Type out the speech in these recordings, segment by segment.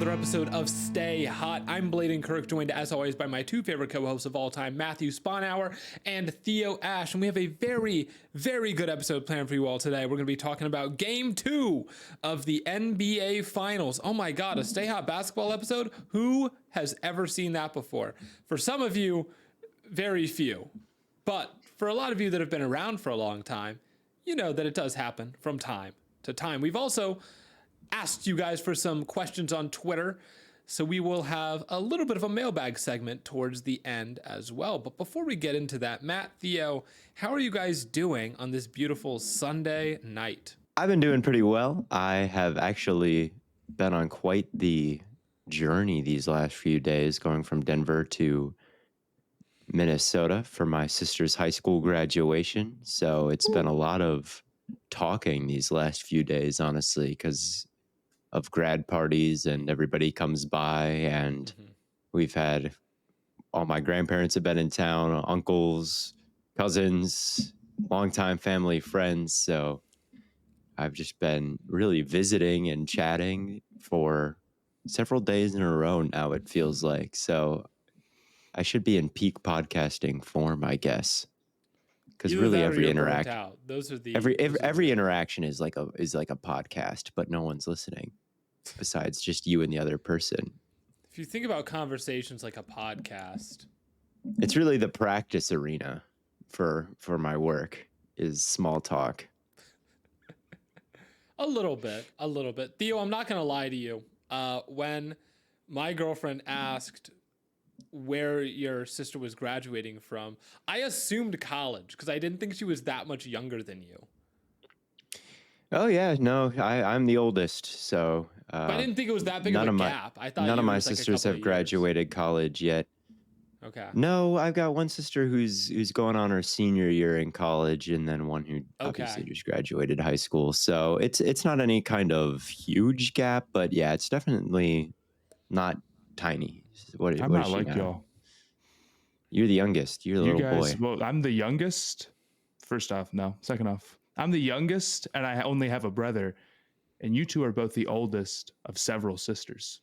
another episode of Stay Hot. I'm Blaiden Kirk, joined as always by my two favorite co-hosts of all time, Matthew Sponhour and Theo Ash. And we have a very, very good episode planned for you all today. We're going to be talking about Game 2 of the NBA Finals. Oh my God, a Stay Hot basketball episode? Who has ever seen that before? For some of you, very few. But for a lot of you that have been around for a long time, you know that it does happen from time to time. We've also asked you guys for some questions on Twitter, so we will have a little bit of a mailbag segment towards the end as well. But before we get into that, Matt, Theo, how are you guys doing on this beautiful Sunday night? I've been doing pretty well. I have actually been on quite the journey these last few days, going from Denver to Minnesota for my sister's high school graduation. So it's been a lot of talking these last few days, honestly, because of grad parties and everybody comes by, and we've had all my grandparents have been in town, uncles, cousins, longtime family, friends. So I've just been really visiting and chatting for several days in a row now, it feels like. So I should be in peak podcasting form, I guess. Because really every interaction, every interaction is like a podcast, but no one's listening besides just you and the other person. If you think about conversations like a podcast, it's really the practice arena for my work is small talk. A little bit. Theo, I'm not going to lie to you. When my girlfriend asked where your sister was graduating from, I assumed college because I didn't think she was that much younger than you. Oh yeah, no, I'm the oldest, so. But I didn't think it was that big of a gap. I thought none of my sisters have graduated college yet. Okay. No, I've got one sister who's going on her senior year in college, and then one who obviously just graduated high school. So it's not any kind of huge gap, but yeah, it's definitely not tiny. I'm not like y'all. You're the youngest. You're a little boy. Well, I'm the youngest. First off, no. Second off, I'm the youngest, and I only have a brother. And you two are both the oldest of several sisters.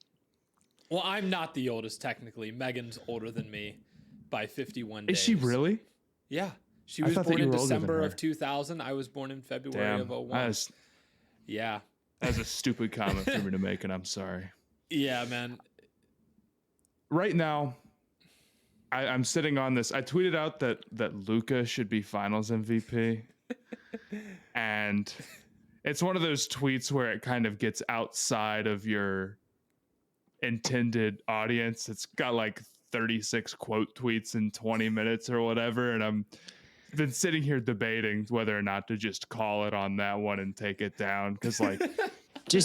Well, I'm not the oldest, technically. Megan's older than me by 51 days. Is she really? Yeah. She was born in December of 2000. I was born in February of 01. Yeah. That's a stupid comment for me to make, and I'm sorry. Yeah, man. Right now, I'm sitting on this. I tweeted out that Luka should be Finals MVP. And it's one of those tweets where it kind of gets outside of your intended audience. It's got like 36 quote tweets in 20 minutes or whatever. And I'm been sitting here debating whether or not to just call it on that one and take it down. Cause like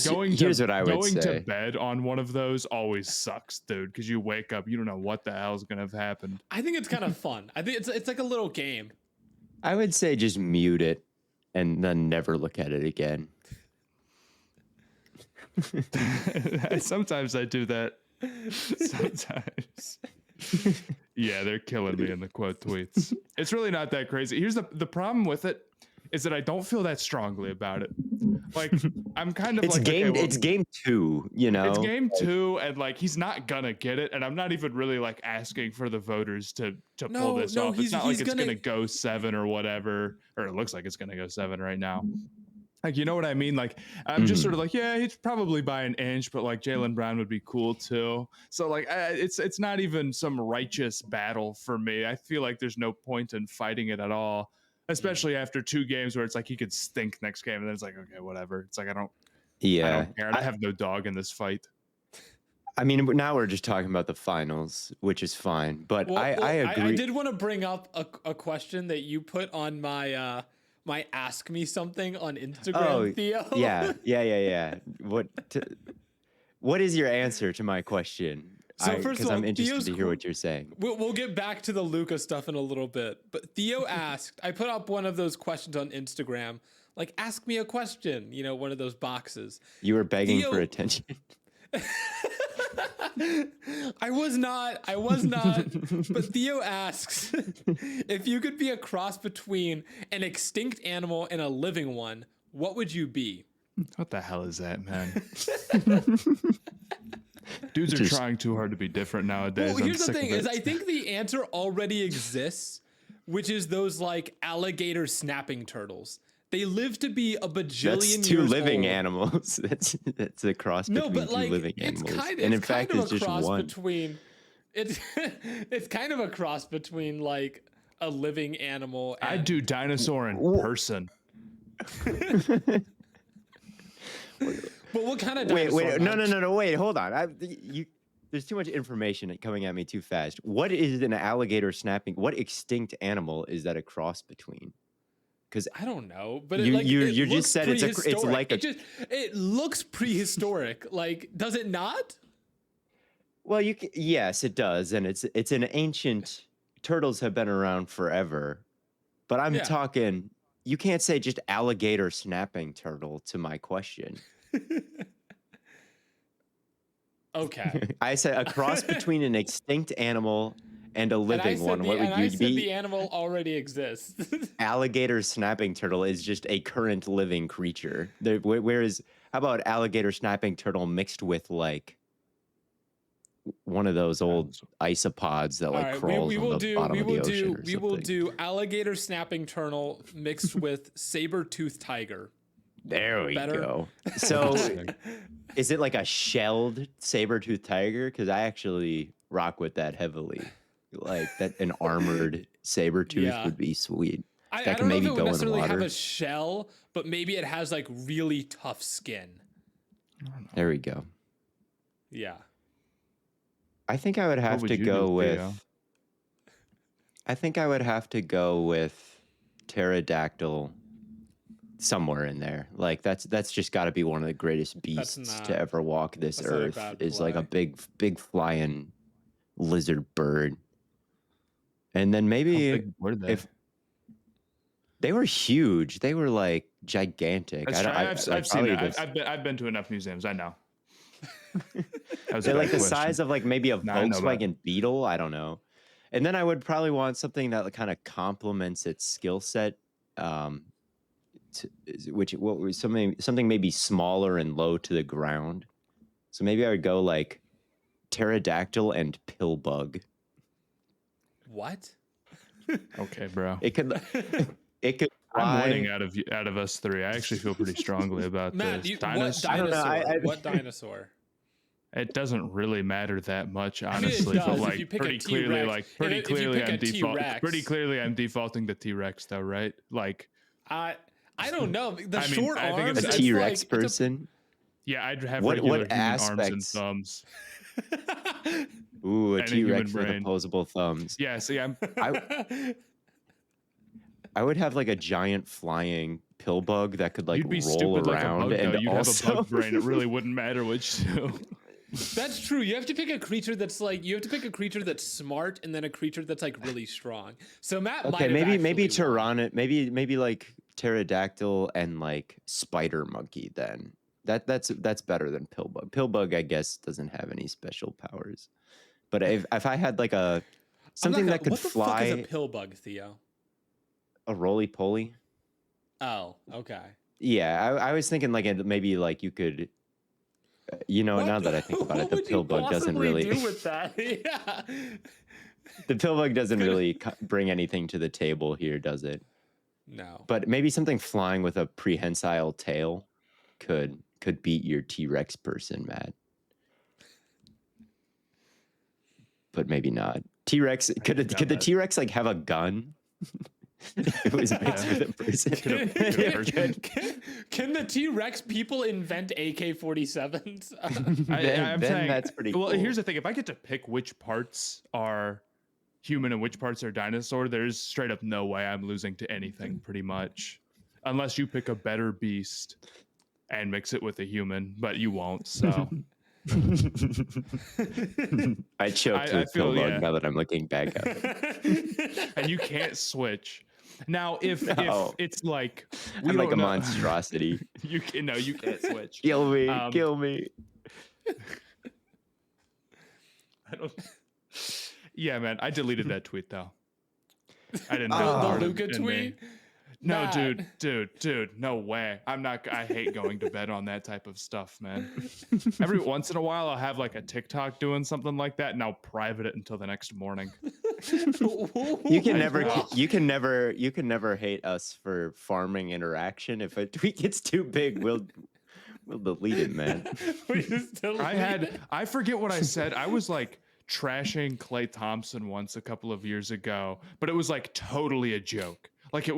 going to bed on one of those always sucks, dude. Cause you wake up, you don't know what the hell's going to have happened. I think it's kind of fun. I think it's like a little game. I would say just mute it and then never look at it again. Sometimes I do that. Sometimes. Yeah, they're killing me in the quote tweets. It's really not that crazy. Here's the problem with it is that I don't feel that strongly about it. Like I'm kind of it's game 2, you know. It's game 2, and like he's not gonna get it, and I'm not even really like asking for the voters to pull this off. It's not like it's gonna go 7 or whatever, or it looks like it's gonna go 7 right now. Like, you know what I mean? Like, I'm just sort of like, yeah, he's probably by an inch, but like Jaylen Brown would be cool too. So like, it's not even some righteous battle for me. I feel like there's no point in fighting it at all, especially after 2 games where it's like he could stink next game, and then it's like, okay, whatever. It's like I don't care. I have no dog in this fight. I mean, now we're just talking about the finals, which is fine. But I agree. I did want to bring up a question that you put on my Ask Me Something on Instagram, Theo. Yeah. What is your answer to my question? So first of all, I'm interested to hear what you're saying. We'll get back to the Luka stuff in a little bit. But Theo asked, I put up one of those questions on Instagram, like, ask me a question, you know, one of those boxes. You were begging for attention. I was not. But Theo asks, if you could be a cross between an extinct animal and a living one, what would you be? What the hell is that, man? Dudes are Just- trying too hard to be different nowadays. Well, I'm here's the sick thing: of is it. I think the answer already exists, which is those like alligator snapping turtles. They live to be a bajillion That's years two living old. animals. That's a cross No, between but two like living it's animals. kind And of in fact, kind of it's a just cross one. between it's it's kind of a cross between like a living animal and I'd do dinosaur in Wh- person. But what kind of Wait, dinosaur? no, wait, hold on. There's too much information coming at me too fast. What is an alligator snapping? What extinct animal is that a cross between? Because I don't know, but You- it, like you- it you just looks said it's prehistoric. like a- it looks prehistoric. Like, does it not? well, yes, it does, and it's an ancient. Turtles have been around forever, but I'm Yeah. talking. You can't say just alligator snapping turtle to my question. Okay. I said a cross between an extinct animal and a living one. What would I you said be? the animal already exists. Alligator snapping turtle is just a current living creature. Whereas, how about alligator snapping turtle mixed with like one of those old isopods that like All right, crawls we on will the do bottom we of the will ocean do or we will something. do alligator snapping turtle mixed with saber-toothed tiger. There we Better? go. So, is it like a shelled saber-toothed tiger? Because I actually rock with that heavily. Like that, an armored saber-tooth Yeah. would be sweet. I That don't know if maybe it would go in necessarily have water. a shell, but maybe it has like really tough skin. There we go. Yeah. I think I would have would to you go do, with. Theo? I think I would have to go with pterodactyl. Somewhere in there, like that's just got to be one of the greatest beasts not- to ever walk this that's not a earth. bad Is like a play. big flying lizard bird, and then How maybe big were they? if they were huge, they were like gigantic. That's true. I've seen probably it. the- I've been to enough museums. I know. That was a they're like bad the question. size of like maybe a No, I know about Volkswagen Beetle. I don't know. And then I would probably want something that kind of complements its skill set. Something maybe smaller and low to the ground. So maybe I would go like pterodactyl and pillbug. What? Okay, bro. It could I'm fly. winning out of us three. I actually feel pretty strongly about Matt, this. what Dinosaur. I don't know, dinosaur? What dinosaur? It doesn't really matter that much, mean, it honestly. does but if like you pick a pretty clearly, T-Rex. If you pick a T-Rex. pretty clearly I'm defaulting to T-Rex though, right? Like I don't know. The I mean, short I think arms. it's a It's T-Rex like, person. yeah, I'd have What regular human arms and aspects? thumbs. Ooh, a And a human T-Rex with brain. opposable thumbs. Yeah, see, I'm I would have like a giant flying pillbug that could like you'd be roll stupid like a around bug and though. You'd also have a bug brain. It really wouldn't matter what you do. That's true. You have to pick a creature that's like smart and then a creature that's like really strong. So Matt might okay, have maybe actually won. Tyranno, maybe like pterodactyl and like spider monkey. Then that's better than pillbug. Pillbug, I guess, doesn't have any special powers. But if I had like something that could what the fly, fuck is a pillbug, Theo? a roly poly. Oh, okay. Yeah, I was thinking like maybe like you could. Now that I think about it, the what would you pillbug doesn't possibly really. do with that. Yeah. The pillbug doesn't really bring anything to the table here, does it? No. But maybe something flying with a prehensile tail could beat your T-Rex person, Matt. But maybe not. T-Rex could the T-Rex like have a gun? It was mixed with a person. Can the T-Rex people invent AK-47s? I'm saying that's pretty Well, cool. here's the thing: if I get to pick which parts are human and which parts are dinosaur, there's straight up no way I'm losing to anything, pretty much, unless you pick a better beast and mix it with a human, but you won't. So I choked I with feel, pillbug yeah. now that I'm looking back at it. and you can't switch. Now, if No. it's like I'm like a don't know- monstrosity. you can't switch. Kill me, Um, kill me. I don't. Yeah, man, I deleted that tweet though. I didn't Oh. have the part of Luca it in me. tweet? No, Matt. dude, no way. I hate going to bed on that type of stuff, man. Every once in a while, I'll have like a TikTok doing something like that, and I'll private it until the next morning. You can never, Ugh. you can never hate us for farming interaction. If a tweet gets too big, we'll delete it, man. We just delete it. I forget what I said. I was like trashing Klay Thompson once a couple of years ago, but it was like totally a joke. Like it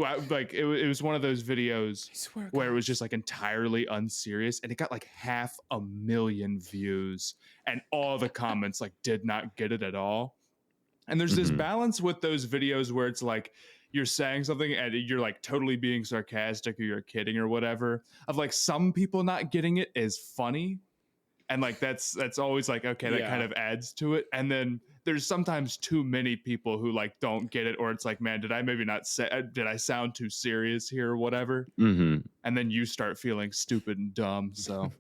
was one of those videos where it was just like entirely unserious, and it got like 500,000 views, and all the comments like did not get it at all. And there's this balance with those videos where it's like you're saying something and you're like totally being sarcastic or you're kidding or whatever, of like some people not getting it is funny. And like that's always like, okay, that kind of adds to it. And then there's sometimes too many people who like don't get it, or it's like, man, did I sound too serious here or whatever? And then you start feeling stupid and dumb. So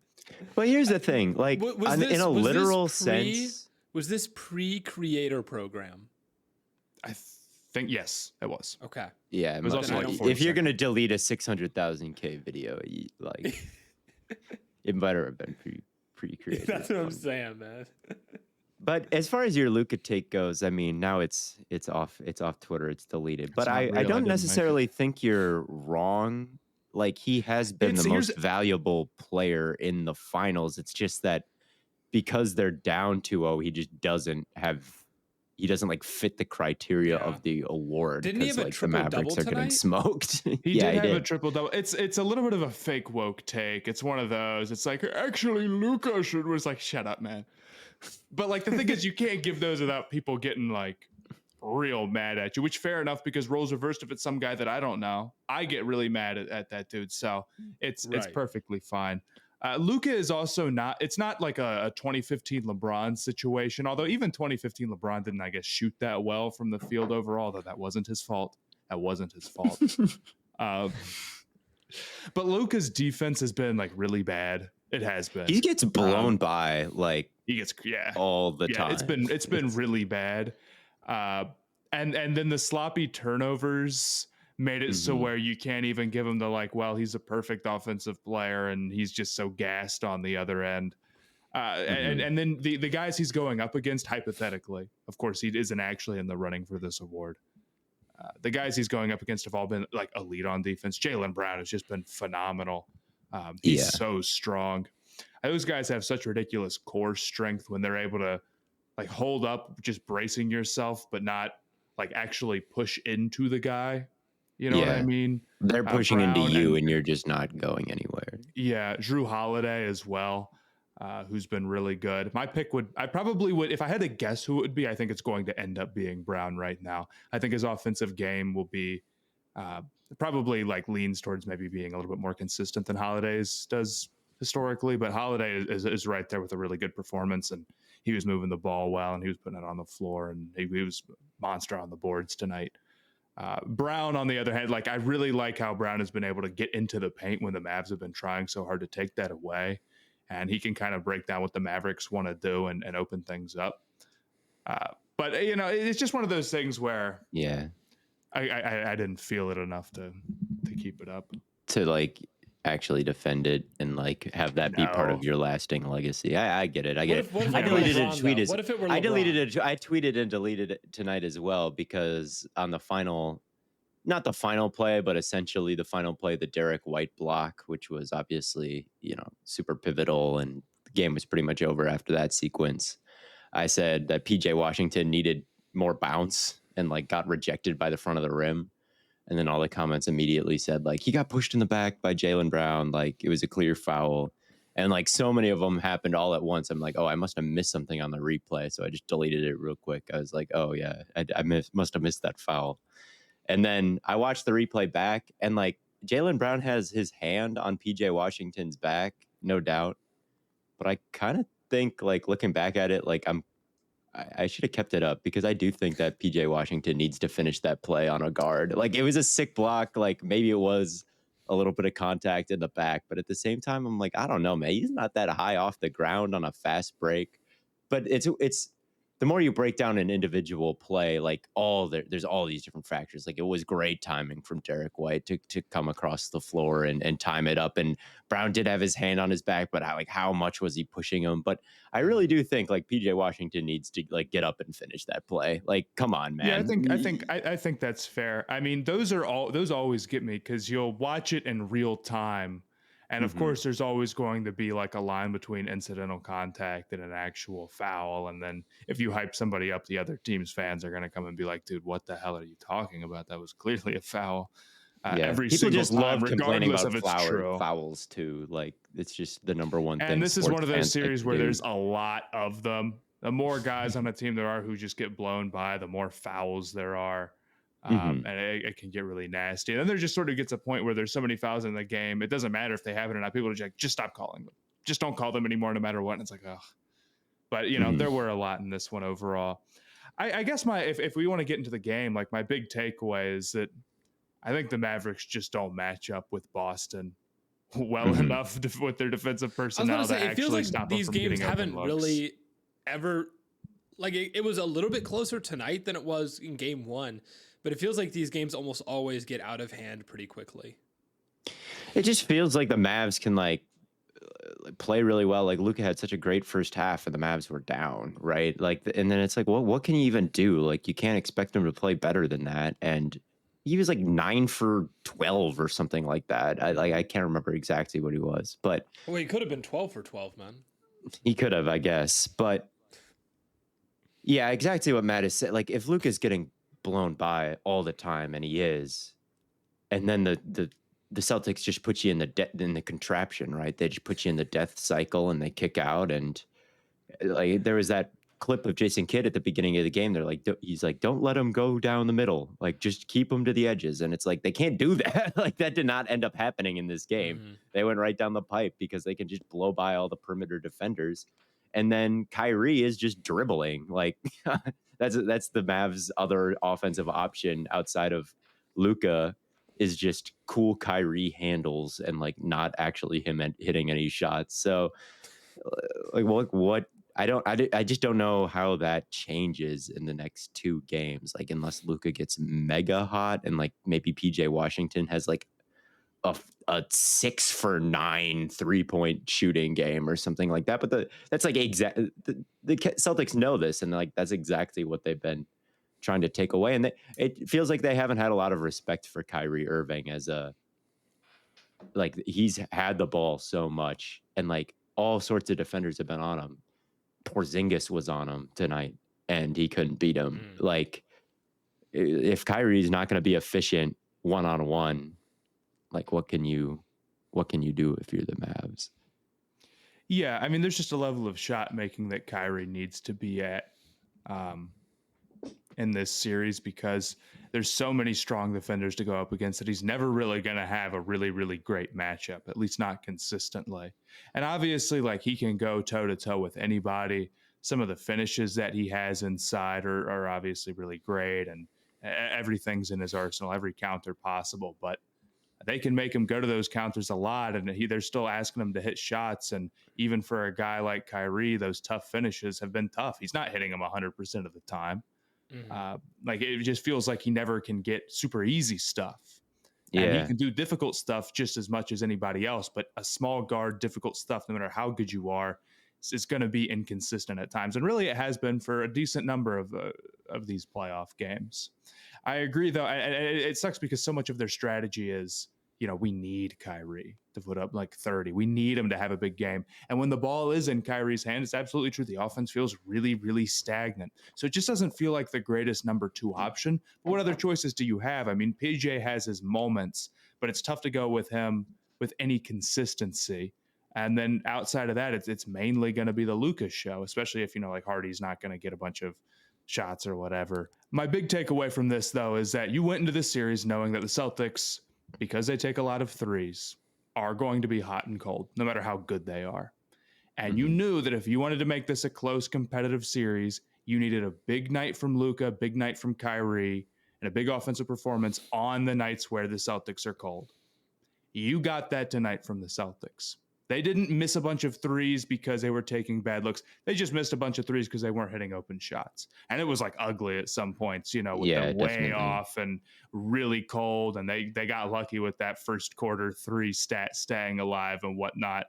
But here's the thing, like in a literal sense, was this pre-creator program? I think yes, it was. Okay. yeah, It was also like if you're 40 gonna delete a 600,000K video, like it better have been pre-created. That's what I'm saying, man. But as far as your Luka take goes, I mean, now it's off Twitter, it's deleted. But I don't necessarily think you're wrong. Like, he has been the most valuable player in the finals. It's just that because they're down 2-0, he just doesn't like fit the criteria of the award. Didn't he have a like, triple the Mavericks double are getting tonight? smoked. He did have a triple double. It's a little bit of a fake woke take. It's one of those. It's like, actually, Luka should was like, shut up, man. But like the thing is, you can't give those without people getting like real mad at you, which fair enough, because roles reversed. If it's some guy that I don't know, I get really mad at that dude. So it's perfectly fine. Luka is also it's not like a 2015 LeBron situation, although even 2015 LeBron didn't, I guess, shoot that well from the field overall, though that wasn't his fault. But Luka's defense has been like really bad. It has been. He gets blown by like all the time. It's been really bad. And then the sloppy turnovers made it so where you can't even give him the like, well, he's a perfect offensive player and he's just so gassed on the other end. And then the guys he's going up against, hypothetically, of course, he isn't actually in the running for this award. The guys he's going up against have all been like elite on defense. Jaylen Brown has just been phenomenal. He's so strong. Those guys have such ridiculous core strength when they're able to like hold up, just bracing yourself, but not like actually push into the guy. You know what I mean? They're pushing into you and you're just not going anywhere. Yeah. Drew Holiday as well, who's been really good. My pick I probably would, if I had to guess who it would be, I think it's going to end up being Brown right now. I think his offensive game will be probably like leans towards maybe being a little bit more consistent than Holiday's does historically, but Holiday is right there with a really good performance, and he was moving the ball well and he was putting it on the floor, and he was monster on the boards tonight. Brown, on the other hand, like I really like how Brown has been able to get into the paint when the Mavs have been trying so hard to take that away, and he can kind of break down what the Mavericks want to do and open things up. But you know, it's just one of those things where I didn't feel it enough to keep it up, to like actually defend it and like have that be part of your lasting legacy. I get it. I get it. I deleted a tweet. What if it were I deleted LeBron? it. I tweeted and deleted it tonight as well, because on the final, not the final play, but essentially the final play, the Derek White block, which was obviously, you know, super pivotal, and the game was pretty much over after that sequence. I said that PJ Washington needed more bounce and like got rejected by the front of the rim. And then all the comments immediately said, like, he got pushed in the back by Jaylen Brown. Like, it was a clear foul. And, like, so many of them happened all at once. I'm like, oh, I must have missed something on the replay. So I just deleted it real quick. I was like, oh, yeah, I must have missed that foul. And then I watched the replay back. And, like, Jaylen Brown has his hand on PJ Washington's back, no doubt. But I kind of think, like, looking back at it, like, I should have kept it up, because I do think that PJ Washington needs to finish that play on a guard. Like, it was a sick block. Like, maybe it was a little bit of contact in the back, but at the same time, I'm like, I don't know, man. He's not that high off the ground on a fast break. But it's the more you break down an individual play, like there's all these different factors. Like it was great timing from Derek White to come across the floor and time it up. And Brown did have his hand on his back, but how much was he pushing him? But I really do think like PJ Washington needs to like get up and finish that play. Like, come on, man. Yeah, I think that's fair. I mean, those always get me because you'll watch it in real time. And of course, there's always going to be like a line between incidental contact and an actual foul. And then if you hype somebody up, the other team's fans are going to come and be like, dude, what the hell are you talking about? That was clearly a foul. Every people single just time, love complaining regardless about of it's true. fouls too. Like it's just the number one thing. And this is one of those fans like series to where do. there's a lot of them. The more guys on a team there are who just get blown by, the more fouls there are. And it can get really nasty. And then there just sort of gets a point where there's so many fouls in the game, it doesn't matter if they have it or not. People are just stop calling them. Just don't call them anymore, no matter what. And it's like, ugh. But, there were a lot in this one overall. I guess if we want to get into the game, like my big takeaway is that I think the Mavericks just don't match up with Boston well enough with their defensive personnel to actually stop them from getting open looks. These games haven't really ever, like it was a little bit closer tonight than it was in game one. But it feels like these games almost always get out of hand pretty quickly. It just feels like the Mavs can play really well. Like Luka had such a great first half and the Mavs were down, right? Like, and then it's like, well, what can you even do? Like, you can't expect them to play better than that. And he was like 9 for 12 or something like that. I can't remember exactly what he was, but well, he could have been 12 for 12, man. He could have, I guess. But yeah, exactly what Matt is saying. Like, if Luka's getting blown by all the time, and he is, and then the Celtics just put you in the contraption, right? They just put you in the death cycle and they kick out. And like there was that clip of Jason Kidd at the beginning of the game. They're like, he's like, don't let him go down the middle. Like, just keep him to the edges. And it's like, they can't do that. Like, that did not end up happening in this game. They went right down the pipe because they can just blow by all the perimeter defenders. And then Kyrie is just dribbling. Like, that's the Mavs' other offensive option outside of Luka, is just cool Kyrie handles and like not actually him hitting any shots. So like what I just don't know how that changes in the next 2 games. Like, unless Luka gets mega hot and like maybe PJ Washington has like a 6 for 9 3-point shooting game or something like that. But that's like the Celtics know this, and like that's exactly what they've been trying to take away. And it feels like they haven't had a lot of respect for Kyrie Irving as like he's had the ball so much, and like all sorts of defenders have been on him. Porzingis was on him tonight and he couldn't beat him. Like, if Kyrie's not going to be efficient one-on-one, like what can you do if you're the Mavs? Yeah, I mean, there's just a level of shot making that Kyrie needs to be at in this series, because there's so many strong defenders to go up against that he's never really going to have a really, really great matchup, at least not consistently. And obviously, like, he can go toe-to-toe with anybody. Some of the finishes that he has inside are obviously really great, and everything's in his arsenal, every counter possible. But they can make him go to those counters a lot, and they're still asking him to hit shots. And even for a guy like Kyrie, those tough finishes have been tough. He's not hitting them 100% of the time. Like, it just feels like he never can get super easy stuff. Yeah. And he can do difficult stuff just as much as anybody else. But a small guard, difficult stuff, no matter how good you are, is going to be inconsistent at times. And really, it has been for a decent number of these playoff games. I agree, though. It sucks because so much of their strategy is, we need Kyrie to put up like 30. We need him to have a big game. And when the ball is in Kyrie's hand, it's absolutely true. The offense feels really, really stagnant. So it just doesn't feel like the greatest number 2 option. But what other choices do you have? I mean, PJ has his moments, but it's tough to go with him with any consistency. And then outside of that, it's mainly going to be the Luka show, especially if, like Hardy's not going to get a bunch of shots or whatever. My big takeaway from this, though, is that you went into this series knowing that the Celtics, because they take a lot of threes, are going to be hot and cold, no matter how good they are. And you knew that if you wanted to make this a close competitive series, you needed a big night from Luka, a big night from Kyrie, and a big offensive performance on the nights where the Celtics are cold. You got that tonight from the Celtics. They didn't miss a bunch of threes because they were taking bad looks. They just missed a bunch of threes because they weren't hitting open shots. And it was like ugly at some points, with Yeah, the way definitely. off and really cold. And they got lucky with that first quarter three staying alive and whatnot.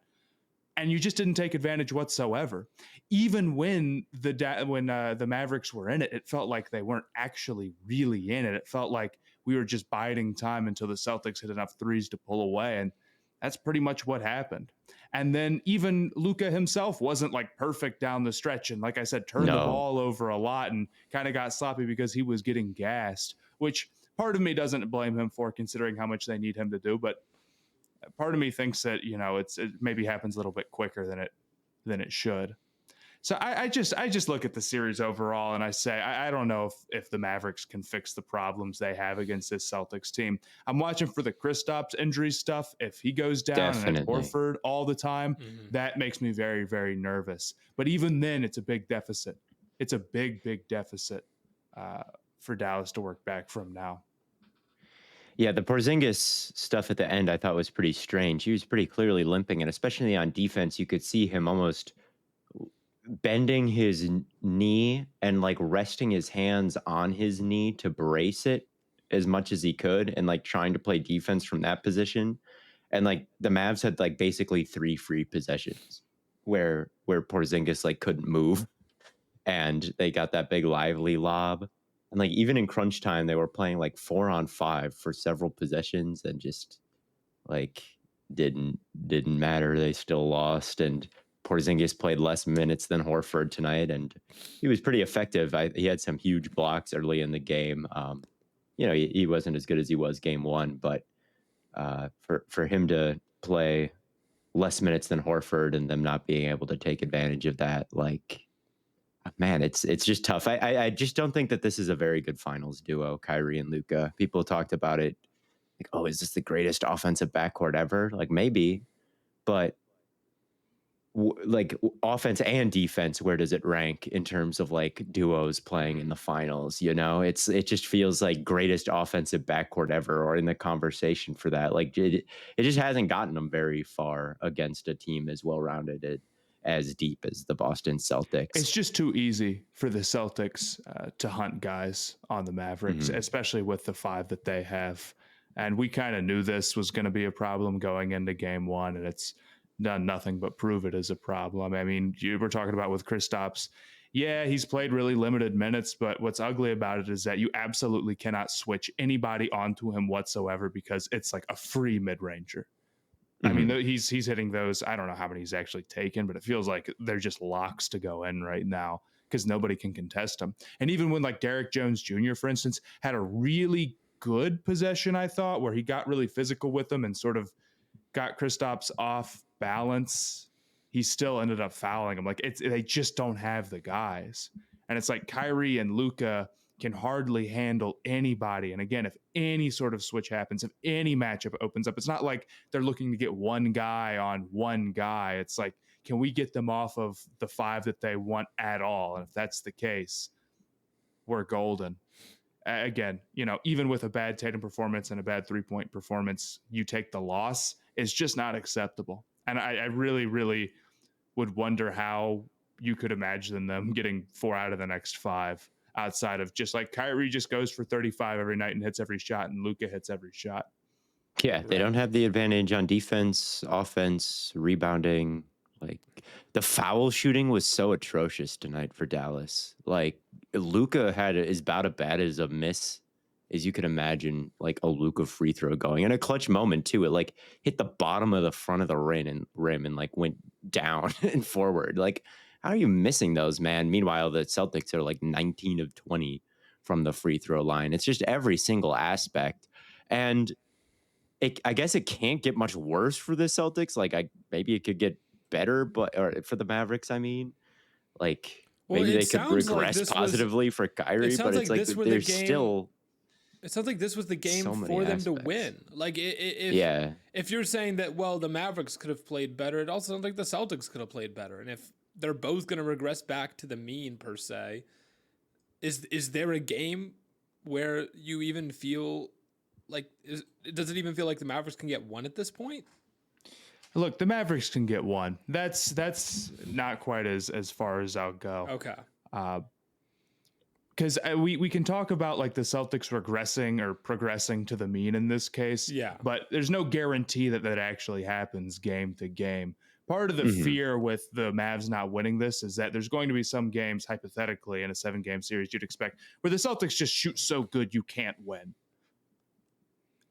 And you just didn't take advantage whatsoever. Even when the Mavericks were in it, it felt like they weren't actually really in it. It felt like we were just biding time until the Celtics hit enough threes to pull away. And that's pretty much what happened. And then even Luka himself wasn't like perfect down the stretch. And like I said, turned the ball over a lot and kind of got sloppy because he was getting gassed, which part of me doesn't blame him for, considering how much they need him to do. But part of me thinks that, it maybe happens a little bit quicker than it should. So I just look at the series overall and I say, I don't know if the Mavericks can fix the problems they have against this Celtics team. I'm watching for the Kristaps injury stuff. If he goes down and it's Horford all the time, that makes me very, very nervous. But even then, it's a big deficit. It's a big, big deficit for Dallas to work back from now. Yeah, the Porzingis stuff at the end I thought was pretty strange. He was pretty clearly limping, and especially on defense, you could see him almost bending his knee and like resting his hands on his knee to brace it as much as he could, and like trying to play defense from that position. And like the Mavs had like basically 3 free possessions where Porzingis like couldn't move, and they got that big lively lob. And like even in crunch time, they were playing like 4-on-5 for several possessions, and just like didn't matter. They still lost, and Porzingis played less minutes than Horford tonight, and he was pretty effective. He had some huge blocks early in the game. He wasn't as good as he was game one, but for him to play less minutes than Horford and them not being able to take advantage of that, like, man, it's just tough. I just don't think that this is a very good finals duo, Kyrie and Luka. People talked about it like, oh, is this the greatest offensive backcourt ever? Like maybe, but offense and defense, where does it rank in terms of like duos playing in the finals? It just feels like greatest offensive backcourt ever, or in the conversation for that. Like it just hasn't gotten them very far against a team as well-rounded, as deep as the Boston Celtics. It's just too easy for the Celtics to hunt guys on the Mavericks, especially with the 5 that they have. And we kind of knew this was going to be a problem going into game one, and it's done nothing but prove it as a problem. I mean, you were talking about with Kristaps. Yeah, he's played really limited minutes, but what's ugly about it is that you absolutely cannot switch anybody onto him whatsoever, because it's like a free mid-ranger. I mean, he's hitting those. I don't know how many he's actually taken, but it feels like they're just locks to go in right now because nobody can contest him. And even when like Derek Jones Jr., for instance, had a really good possession, I thought, where he got really physical with them and sort of got Kristaps off balance, he still ended up fouling him. Like they just don't have the guys. And it's like Kyrie and Luka can hardly handle anybody. And again, if any sort of switch happens, if any matchup opens up, it's not like they're looking to get one guy on one guy. It's like, can we get them off of the 5 that they want at all? And if that's the case, we're golden. Again, even with a bad Tatum performance and a bad 3-point performance, you take the loss. It's just not acceptable. And I really, really would wonder how you could imagine them getting 4 out of the next 5 outside of just like Kyrie just goes for 35 every night and hits every shot, and Luka hits every shot. Yeah, they don't have the advantage on defense, offense, rebounding. Like the foul shooting was so atrocious tonight for Dallas. Like Luka had is about as bad as a miss as you could imagine, like a Luka free throw going in a clutch moment too. It like hit the bottom of the front of the rim and like went down and forward. Like, how are you missing those, man? Meanwhile, the Celtics are like 19 of 20 from the free throw line. It's just every single aspect. And I guess it can't get much worse for the Celtics. Like maybe it could get better, or for the Mavericks, I mean, like maybe they could regress positively for Kyrie, but it's like there's still. It sounds like this was the game for them to win. Like if you're saying that, well, the Mavericks could have played better, it also sounds like the Celtics could have played better. And if they're both going to regress back to the mean per se, is there a game where you even feel like, does it even feel like the Mavericks can get one at this point? Look, the Mavericks can get one. That's not quite as far as I'll go. Okay. Because we can talk about like the Celtics regressing or progressing to the mean in this case. Yeah. But there's no guarantee that actually happens game to game. Part of the fear with the Mavs not winning this is that there's going to be some games, hypothetically, in a 7-game series you'd expect where the Celtics just shoot so good you can't win.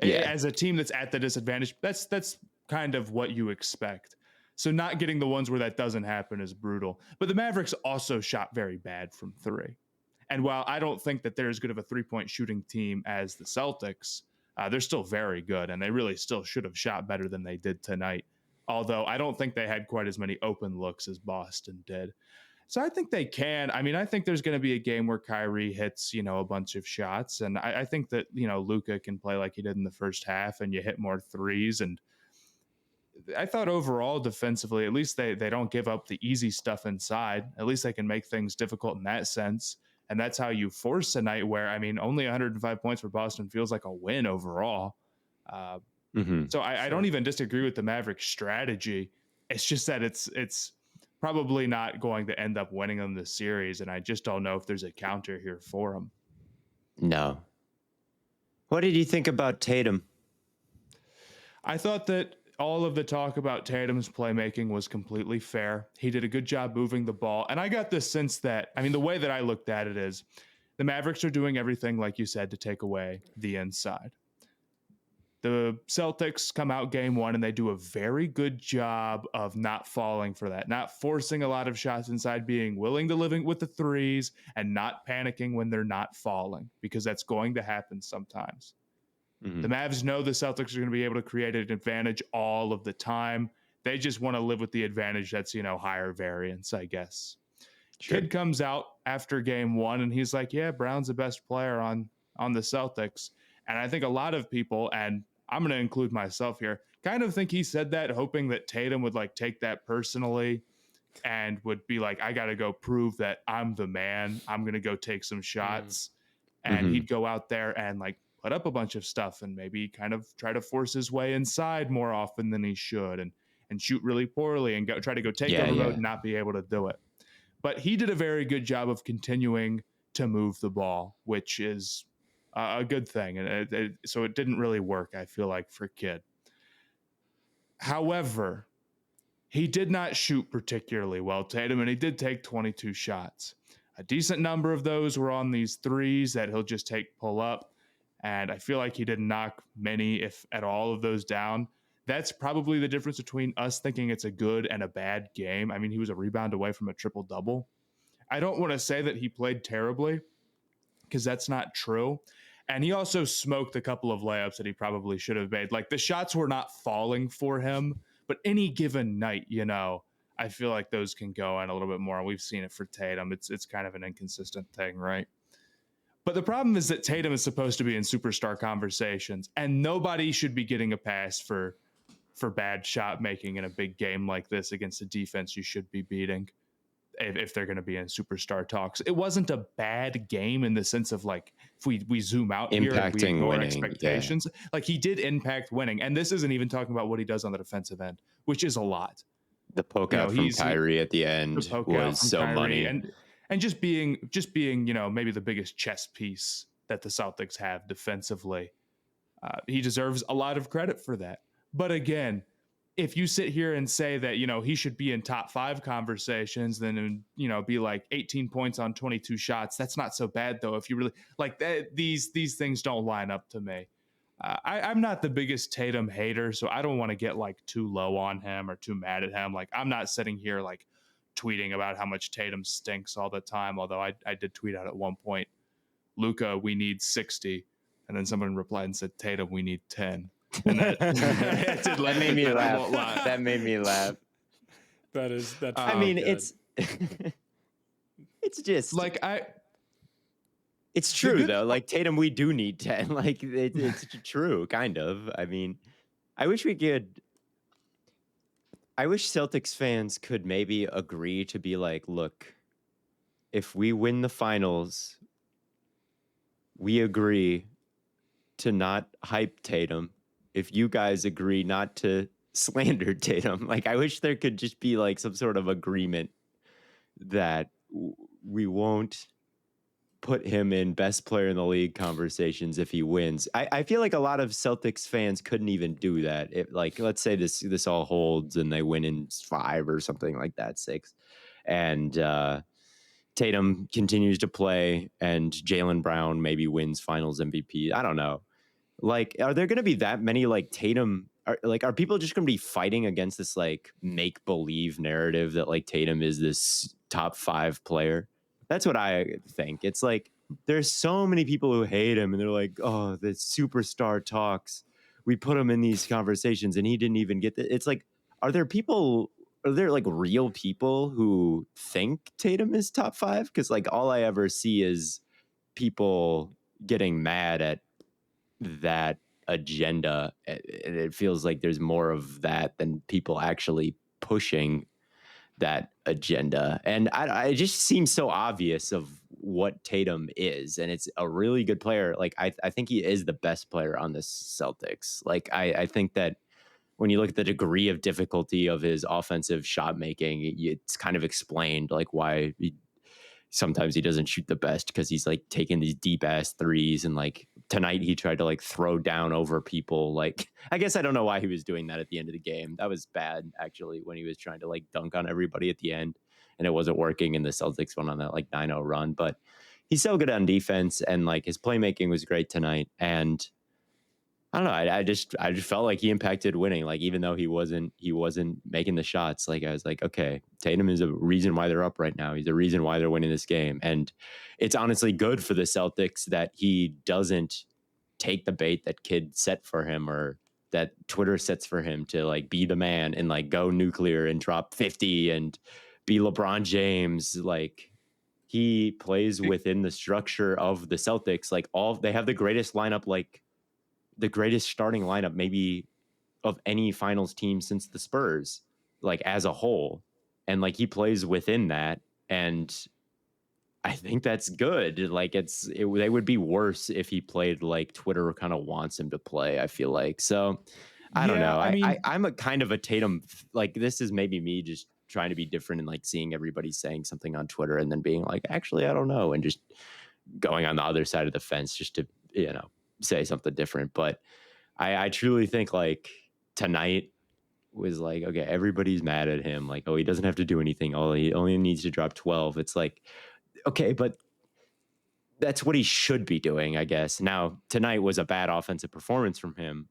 Yeah. As a team that's at the disadvantage, that's kind of what you expect. So not getting the ones where that doesn't happen is brutal. But the Mavericks also shot very bad from three. And while I don't think that they're as good of a three-point shooting team as the Celtics, they're still very good, and they really still should have shot better than they did tonight. Although I don't think they had quite as many open looks as Boston did. So I think they can. I mean, I think there's going to be a game where Kyrie hits, a bunch of shots. And I think that, Luka can play like he did in the first half and you hit more threes. And I thought overall defensively, at least they don't give up the easy stuff inside. At least they can make things difficult in that sense. And that's how you force a night where, I mean, only 105 points for Boston feels like a win overall. So I don't even disagree with the Mavericks strategy. It's just that it's probably not going to end up winning them the series. And I just don't know if there's a counter here for them. No. What did you think about Tatum? I thought that all of the talk about Tatum's playmaking was completely fair. He did a good job moving the ball. And I got this sense that, I mean, the way that I looked at it is the Mavericks are doing everything, like you said, to take away the inside. The Celtics come out game one and they do a very good job of not falling for that, not forcing a lot of shots inside, being willing to live with the threes and not panicking when they're not falling, because that's going to happen sometimes. The Mavs know the Celtics are going to be able to create an advantage all of the time. They just want to live with the advantage that's, higher variance, I guess. Sure. Kid comes out after game one and he's like, yeah, Brown's the best player on the Celtics. And I think a lot of people, and I'm going to include myself here, kind of think he said that hoping that Tatum would like take that personally and would be like, I got to go prove that I'm the man. I'm going to go take some shots. And he'd go out there and like put up a bunch of stuff and maybe kind of try to force his way inside more often than he should and shoot really poorly and try to go take over mode and not be able to do it. But he did a very good job of continuing to move the ball, which is a good thing. And so it didn't really work, I feel like, for Kidd. However, he did not shoot particularly well, Tatum, and he did take 22 shots. A decent number of those were on these threes that he'll just pull up. And I feel like he didn't knock many, if at all, of those down. That's probably the difference between us thinking it's a good and a bad game. I mean, he was a rebound away from a triple-double. I don't want to say that he played terribly, because that's not true. And he also smoked a couple of layups that he probably should have made. Like, the shots were not falling for him, but any given night, I feel like those can go in a little bit more. And we've seen it for Tatum. It's kind of an inconsistent thing, right? But the problem is that Tatum is supposed to be in superstar conversations, and nobody should be getting a pass for bad shot making in a big game like this against a defense you should be beating if they're going to be in superstar talks. It wasn't a bad game in the sense of like, if we zoom out here and we ignore expectations, like he did impact winning. And this isn't even talking about what he does on the defensive end, which is a lot. The poke out from Kyrie at the end was so money. And just being, maybe the biggest chess piece that the Celtics have defensively. He deserves a lot of credit for that. But again, if you sit here and say that, he should be in top 5 conversations, then, be like 18 points on 22 shots. That's not so bad, though. If you really like that, these things don't line up to me. I'm not the biggest Tatum hater, so I don't want to get like too low on him or too mad at him. Like, I'm not sitting here like tweeting about how much Tatum stinks all the time. Although I did tweet out at one point, Luka, we need 60. And then someone replied and said, Tatum, we need 10. And that made me laugh. That made me laugh. That's I mean, good. it's just like it's true though. Like Tatum, we do need 10. Like it's true, kind of. I mean, I wish Celtics fans could maybe agree to be like, look, if we win the finals, we agree to not hype Tatum. If you guys agree not to slandered Tatum. Like, I wish there could just be like some sort of agreement that we won't put him in best player in the league conversations if he wins. I feel like a lot of Celtics fans couldn't even do that. If, like, let's say this all holds and they win in 5 or something like that, 6, and Tatum continues to play and Jaylen Brown maybe wins Finals MVP. I don't know. Like, are there going to be that many like Tatum? Are people just going to be fighting against this like make believe narrative that like Tatum is this top 5 player? That's what I think. It's like there's so many people who hate him, and they're like, "Oh, the superstar talks. We put him in these conversations, and he didn't even get the." It's like, are there people? Are there like real people who think Tatum is top 5? Because like all I ever see is people getting mad at that agenda, and it feels like there's more of that than people actually pushing that agenda. And I just seems so obvious of what Tatum is, and it's a really good player. Like I think he is the best player on the Celtics. Like I think that when you look at the degree of difficulty of his offensive shot making, it's kind of explained like why sometimes he doesn't shoot the best, because he's like taking these deep ass threes, and like tonight he tried to like throw down over people. Like, I guess I don't know why he was doing that at the end of the game. That was bad actually, when he was trying to like dunk on everybody at the end and it wasn't working, and the Celtics went on that like 9-0 run. But he's so good on defense, and like his playmaking was great tonight. And I don't know. I just felt like he impacted winning. Like, even though he wasn't making the shots, like I was like, okay, Tatum is a reason why they're up right now. He's a reason why they're winning this game. And it's honestly good for the Celtics that he doesn't take the bait that kid set for him, or that Twitter sets for him, to like be the man and like go nuclear and drop 50 and be LeBron James. Like, he plays within the structure of the Celtics. Like, they have the greatest lineup, like the greatest starting lineup maybe of any finals team since the Spurs, like as a whole. And like he plays within that. And I think that's good. Like they would be worse if he played like Twitter kind of wants him to play, I feel like. So I don't know. I mean, I'm a kind of a Tatum, like this is maybe me just trying to be different and like seeing everybody saying something on Twitter and then being like, actually, I don't know. And just going on the other side of the fence just to, say something different. But I truly think like tonight was like, okay, everybody's mad at him. Like, oh, he doesn't have to do anything. Oh, he only needs to drop 12. It's like, okay, but that's what he should be doing, I guess. Now, tonight was a bad offensive performance from him,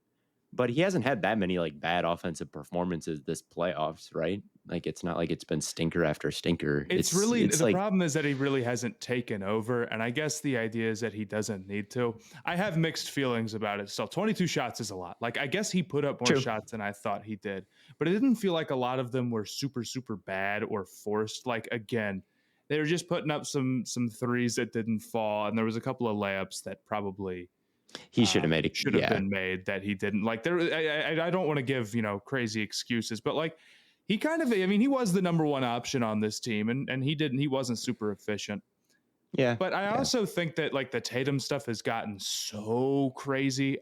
but he hasn't had that many like bad offensive performances this playoffs, right? Like, it's not like it's been stinker after stinker. It's really the problem is that he really hasn't taken over, and I guess the idea is that he doesn't need to. I have mixed feelings about it. Still, 22 shots is a lot. Like, I guess he put up more shots than I thought he did, but it didn't feel like a lot of them were super, super bad or forced. Like, again, they were just putting up some threes that didn't fall, and there was a couple of layups that probably he should have made it. Should have been made that he didn't. Like, there, I don't want to give crazy excuses, but like he kind of, I mean, he was the number one option on this team, and he wasn't super efficient. Yeah, but I also think that like the Tatum stuff has gotten so crazy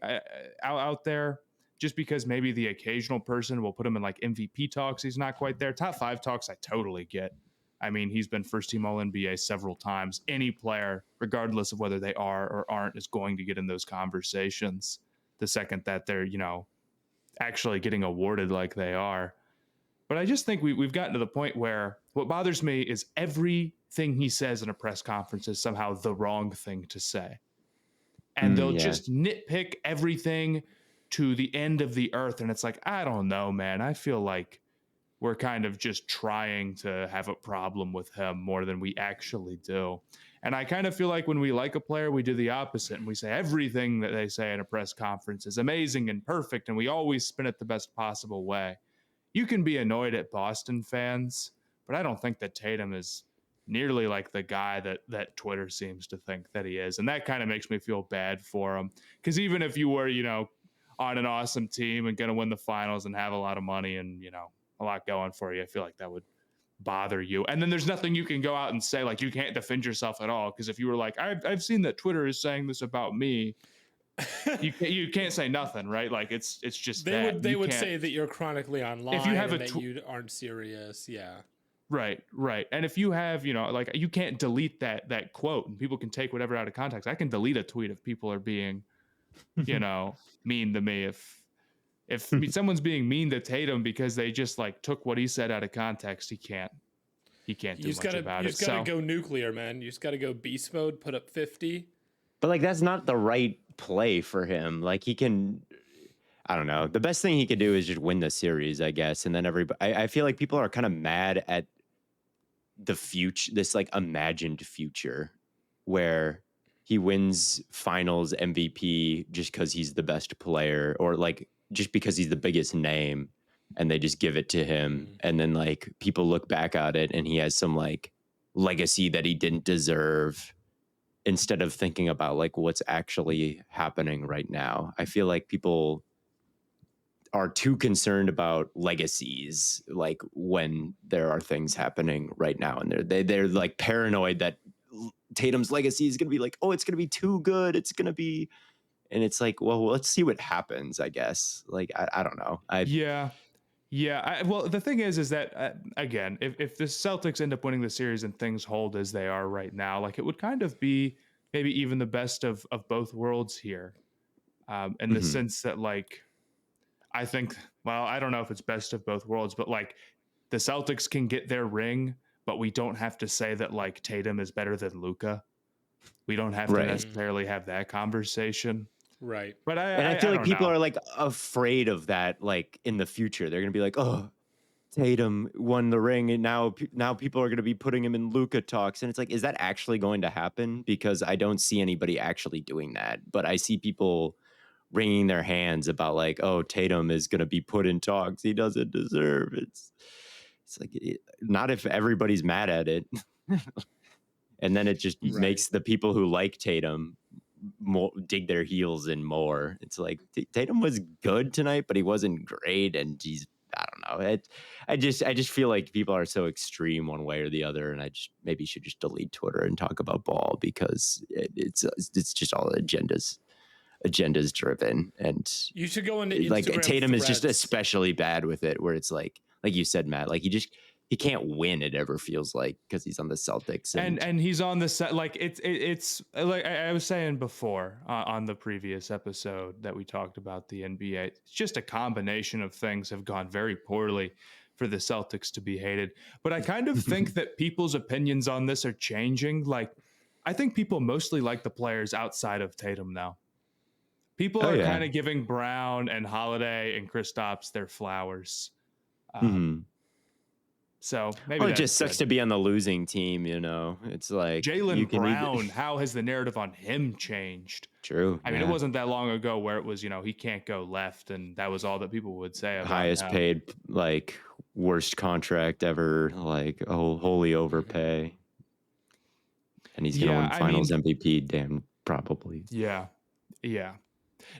out there, just because maybe the occasional person will put him in like MVP talks. He's not quite there. Top 5 talks, I totally get. I mean, he's been first team All-NBA several times. Any player, regardless of whether they are or aren't, is going to get in those conversations the second that they're, actually getting awarded like they are. But I just think we've gotten to the point where what bothers me is everything he says in a press conference is somehow the wrong thing to say. And they'll just nitpick everything to the end of the earth. And it's like, I don't know, man. I feel like we're kind of just trying to have a problem with him more than we actually do. And I kind of feel like when we like a player, we do the opposite. And we say everything that they say in a press conference is amazing and perfect. And we always spin it the best possible way. You can be annoyed at Boston fans, but I don't think that Tatum is nearly like the guy that Twitter seems to think that he is. And that kind of makes me feel bad for him. Because even if you were, on an awesome team and going to win the finals and have a lot of money and, a lot going for you, I feel like that would bother you. And then there's nothing you can go out and say, like, you can't defend yourself at all. Because if you were like, I've seen that Twitter is saying this about me, you can't say nothing, right? Like it's just They you would can't, say that you're chronically online if you have and a that you aren't serious. Yeah. right. And if you have, like you can't delete that quote and people can take whatever out of context. I can delete a tweet if people are being, mean to me. If someone's being mean to Tatum because they just like took what he said out of context, he can't do much about You it. just gotta So go nuclear, man. You just gotta go beast mode, put up 50. But like that's not the right play for him. Like he can, I don't know. The best thing he could do is just win the series, I guess. And then everybody, I feel like people are kind of mad at the future, this like imagined future where he wins finals MVP just because he's the best player, or like just because he's the biggest name, and they just give it to him. And then like people look back at it and he has some like legacy that he didn't deserve, instead of thinking about like what's actually happening right now. I feel like people are too concerned about legacies, like when there are things happening right now, and they're like paranoid that Tatum's legacy is going to be like, oh, it's going to be too good, it's going to be, and it's like, well, let's see what happens, I guess. Like I don't know. Well, the thing is that again, if the Celtics end up winning the series and things hold as they are right now, like it would kind of be maybe even the best of both worlds here, in the sense that like I think, well, I don't know if it's best of both worlds, but like the Celtics can get their ring, but we don't have to say that like Tatum is better than Luka. We don't have to necessarily have that conversation. Right. But And I feel like don't people know. are like afraid of that. Like in the future, they're going to be like, oh, Tatum won the ring, and now people are going to be putting him in Luka talks. And it's like, is that actually going to happen? Because I don't see anybody actually doing that. But I see people wringing their hands about like, oh, Tatum is going to be put in talks he doesn't deserve. It's like, not if everybody's mad at it. And then it just makes the people who like Tatum more dig their heels in more. It's like Tatum was good tonight, but he wasn't great, and he's, I don't know. I just feel like people are so extreme one way or the other, and I just maybe should just delete Twitter and talk about ball, because it's just all agendas driven. And You should go into like Instagram Tatum is just threads. especially bad with it, where it's like you said, Matt, like he can't win, it ever feels like, because he's on the Celtics and he's on the set. Like it's like I was saying before, on the previous episode that we talked about the NBA. It's just a combination of things have gone very poorly for the Celtics to be hated. But I kind of think that people's opinions on this are changing. Like I think people mostly like the players outside of Tatum now. People are kind of giving Brown and Holiday and Kristaps their flowers. So maybe it just sucks to be on the losing team, It's like Jaylen Brown. How has the narrative on him changed? True. I mean, it wasn't that long ago where it was, he can't go left, and that was all that people would say about highest him. paid, like worst contract ever, like wholly overpay, and he's gonna win Finals MVP. Damn, probably. Yeah.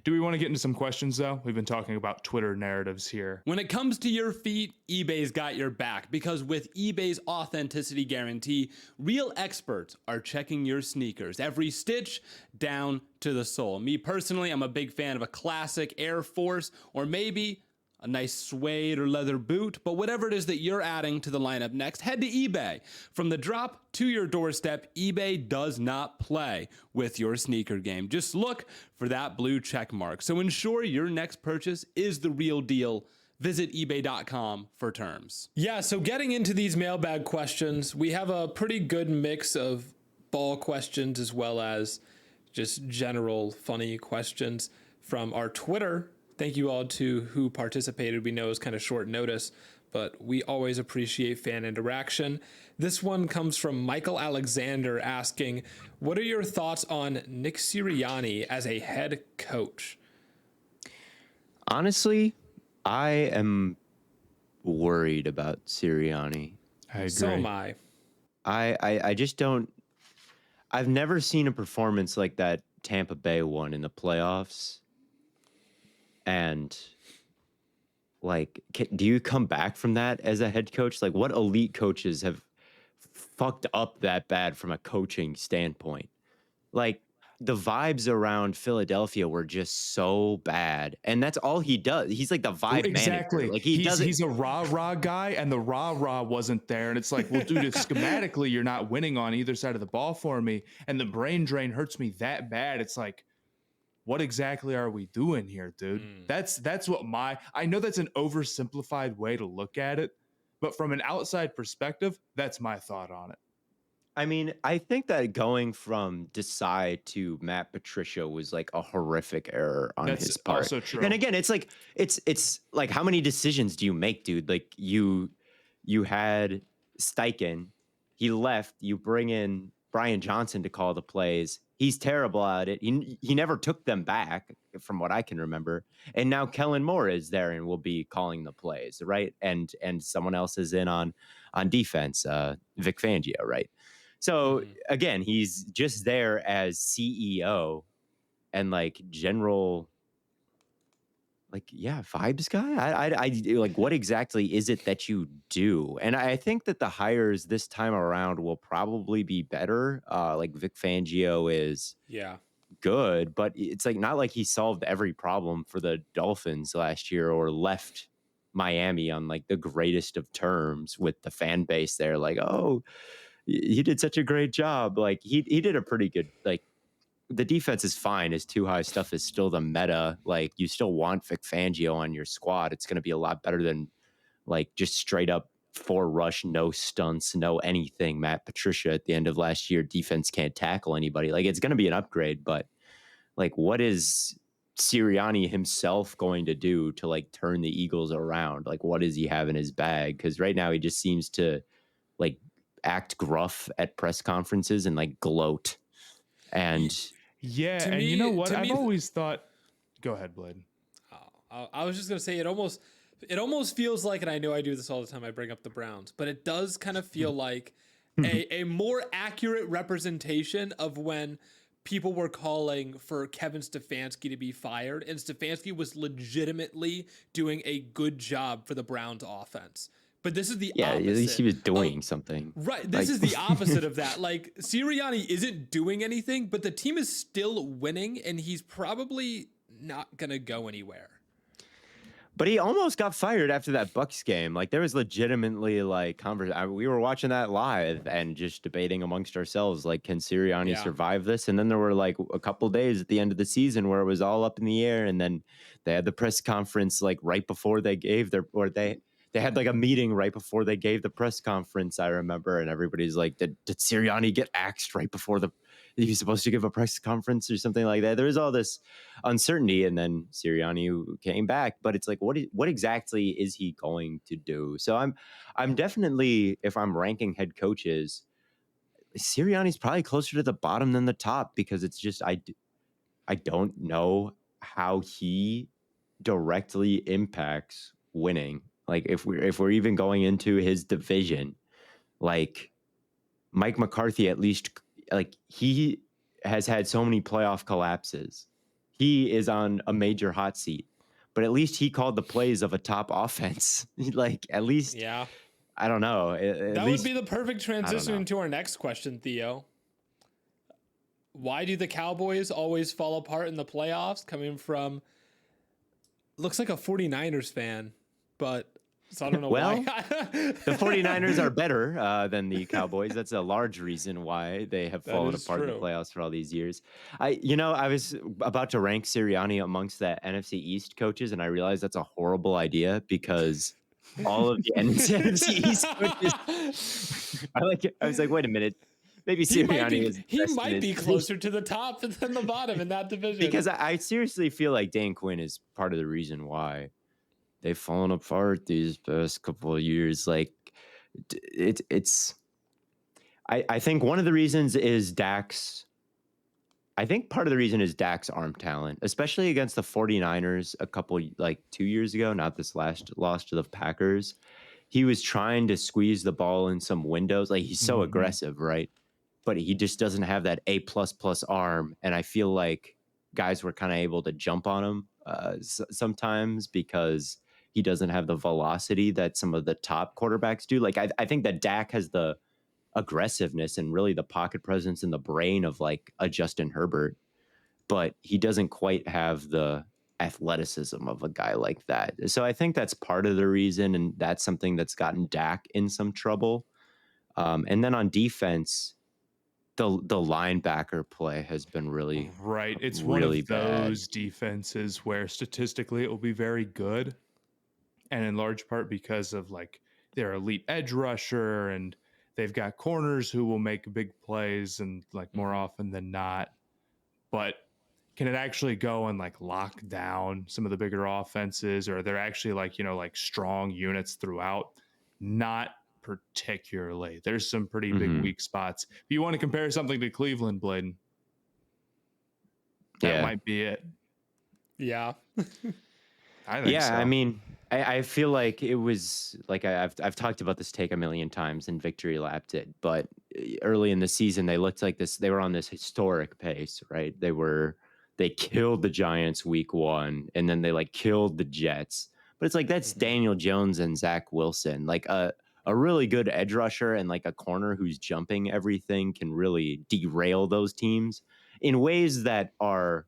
Do we want to get into some questions, though? We've been talking about Twitter narratives here. When it comes to your feet, eBay's got your back, because with eBay's authenticity guarantee, real experts are checking your sneakers, every stitch down to the sole. Me personally, I'm a big fan of a classic Air Force, or maybe a nice suede or leather boot, but whatever it is that you're adding to the lineup next, head to eBay. From the drop to your doorstep, eBay does not play with your sneaker game. Just look for that blue check mark. So ensure your next purchase is the real deal. Visit ebay.com for terms. Yeah, so getting into these mailbag questions, we have a pretty good mix of ball questions as well as just general funny questions from our Twitter. Thank you all to who participated. We know it's kind of short notice, but we always appreciate fan interaction. This one comes from Michael Alexander asking, what are your thoughts on Nick Sirianni as a head coach? Honestly, I am worried about Sirianni. I agree. So am I. I just don't. I've never seen a performance like that Tampa Bay one in the playoffs. And like, do you come back from that as a head coach? Like, what elite coaches have fucked up that bad from a coaching standpoint? Like, the vibes around Philadelphia were just so bad, and that's all he does. He's like the vibe manager. Like He's a rah guy, and the rah wasn't there. And it's like, well, dude, if schematically you're not winning on either side of the ball for me, and the brain drain hurts me that bad, it's like, what exactly are we doing here, dude? That's what I know that's an oversimplified way to look at it, but from an outside perspective, that's my thought on it. I mean, I think that going from Desai to Matt Patricia was like a horrific error on That's his part. also true. And again, it's like how many decisions do you make, dude? Like you had Steichen, he left, you bring in Brian Johnson to call the plays. He's terrible at it. He never took them back from what I can remember. And now Kellen Moore is there and will be calling the plays, right? And someone else is in on defense, Vic Fangio, right? So again, he's just there as CEO and like general, like, yeah, vibes guy. I like, what exactly is it that you do? And I think that the hires this time around will probably be better. Like Vic Fangio is good, but it's like not like he solved every problem for the Dolphins last year or left Miami on like the greatest of terms with the fan base there. Like, oh, he did such a great job. Like he did a pretty good, like the defense is fine. His too high stuff is still the meta. Like you still want Vic Fangio on your squad. It's going to be a lot better than like just straight up 4 rush, no stunts, no anything. Matt Patricia at the end of last year, defense can't tackle anybody. Like it's going to be an upgrade, but like what is Sirianni himself going to do to like turn the Eagles around? Like what does he have in his bag? Because right now he just seems to like act gruff at press conferences and like gloat. And and you know what? I've always thought. Go ahead, Blaiden. I was just gonna say it almost feels like, and I know I do this all the time. I bring up the Browns, but it does kind of feel like a more accurate representation of when people were calling for Kevin Stefanski to be fired, and Stefanski was legitimately doing a good job for the Browns offense. But this is the opposite. At least he was doing something. Right. This is the opposite of that. Like Sirianni isn't doing anything, but the team is still winning, and he's probably not going to go anywhere. But he almost got fired after that Bucs game. Like there was legitimately like we were watching that live and just debating amongst ourselves, like, can Sirianni survive this? And then there were like a couple days at the end of the season where it was all up in the air. And then they had the press conference like right before they gave they had like a meeting right before they gave the press conference, I remember, and everybody's like, did Sirianni get axed right before he was supposed to give a press conference or something like that? There was all this uncertainty, and then Sirianni came back, but it's like, what exactly is he going to do? So I'm definitely, if I'm ranking head coaches, Sirianni's probably closer to the bottom than the top, because it's just, I don't know how he directly impacts winning. Like if we're even going into his division, like Mike McCarthy, at least like he has had so many playoff collapses. He is on a major hot seat, but at least he called the plays of a top offense. Like at least, I don't know. That would be the perfect transition into our next question, Theo. Why do the Cowboys always fall apart in the playoffs? Coming from, looks like a 49ers fan, but so I don't know why. The 49ers are better than the Cowboys. That's a large reason why they have fallen apart in the playoffs for all these years. I was about to rank Sirianni amongst the NFC East coaches, and I realized that's a horrible idea because all of the NFC East coaches. I was like, wait a minute. Maybe Sirianni he might be closer to the top than the bottom in that division. Because I seriously feel like Dan Quinn is part of the reason why they've fallen apart these past couple of years. Like it's I think one of the reasons is Dak's. I think part of the reason is Dak's arm talent, especially against the 49ers a couple, like 2 years ago, not this last loss to the Packers. He was trying to squeeze the ball in some windows. Like he's so aggressive, right? But he just doesn't have that A++ arm. And I feel like guys were kind of able to jump on him sometimes because he doesn't have the velocity that some of the top quarterbacks do. Like I think that Dak has the aggressiveness and really the pocket presence and the brain of like a Justin Herbert. but he doesn't quite have the athleticism of a guy like that. So I think that's part of the reason, and that's something that's gotten Dak in some trouble. And then on defense, the linebacker play has been really, Right. It's one really of bad. those defenses where statistically it will be very good. And in large part because of like their elite edge rusher, and they've got corners who will make big plays and like more often than not. But can it actually go and like lock down some of the bigger offenses, or they're actually like, like strong units throughout? Not particularly. There's some pretty big Mhm. weak spots. If you want to compare something to Cleveland, Blaiden, that Yeah. might be it. Yeah. I think so. I mean, I feel like it was like I've talked about this take a million times and victory lapped it, but early in the season they looked like this. They were on this historic pace, right? They killed the Giants week 1, and then they like killed the Jets. But it's like that's Daniel Jones and Zach Wilson, like a really good edge rusher and like a corner who's jumping everything can really derail those teams in ways that are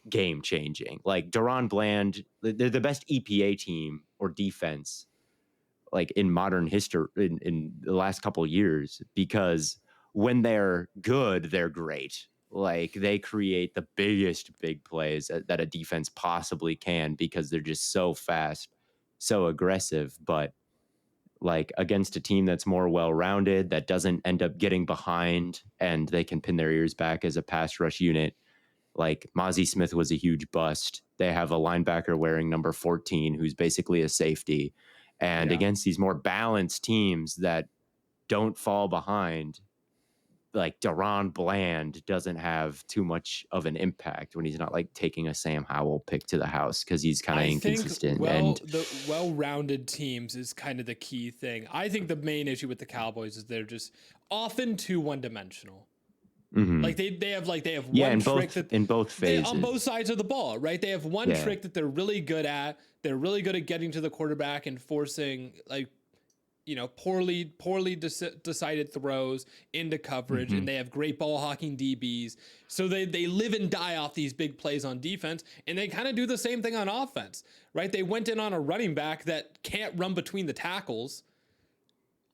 game changing. Like Deron Bland, they're the best EPA team or defense like in modern history in the last couple of years, because when they're good, they're great. Like they create the biggest big plays that a defense possibly can because they're just so fast, so aggressive. But like against a team that's more well-rounded, that doesn't end up getting behind and they can pin their ears back as a pass rush unit, like Mozzie Smith was a huge bust. They have a linebacker wearing number 14 who's basically a safety. And Yeah. against these more balanced teams that don't fall behind, like Deron Bland doesn't have too much of an impact when he's not like taking a Sam Howell pick to the house because he's kind of inconsistent. The well-rounded teams is kind of the key thing. I think the main issue with the Cowboys is they're just often too one-dimensional. Like they have one trick in both phases on both sides of the ball, right? They have one trick that they're really good at. They're really good at getting to the quarterback and forcing like poorly decided throws into coverage, and they have great ball hawking DBs. So they live and die off these big plays on defense, and they kind of do the same thing on offense, right? They went in on a running back that can't run between the tackles.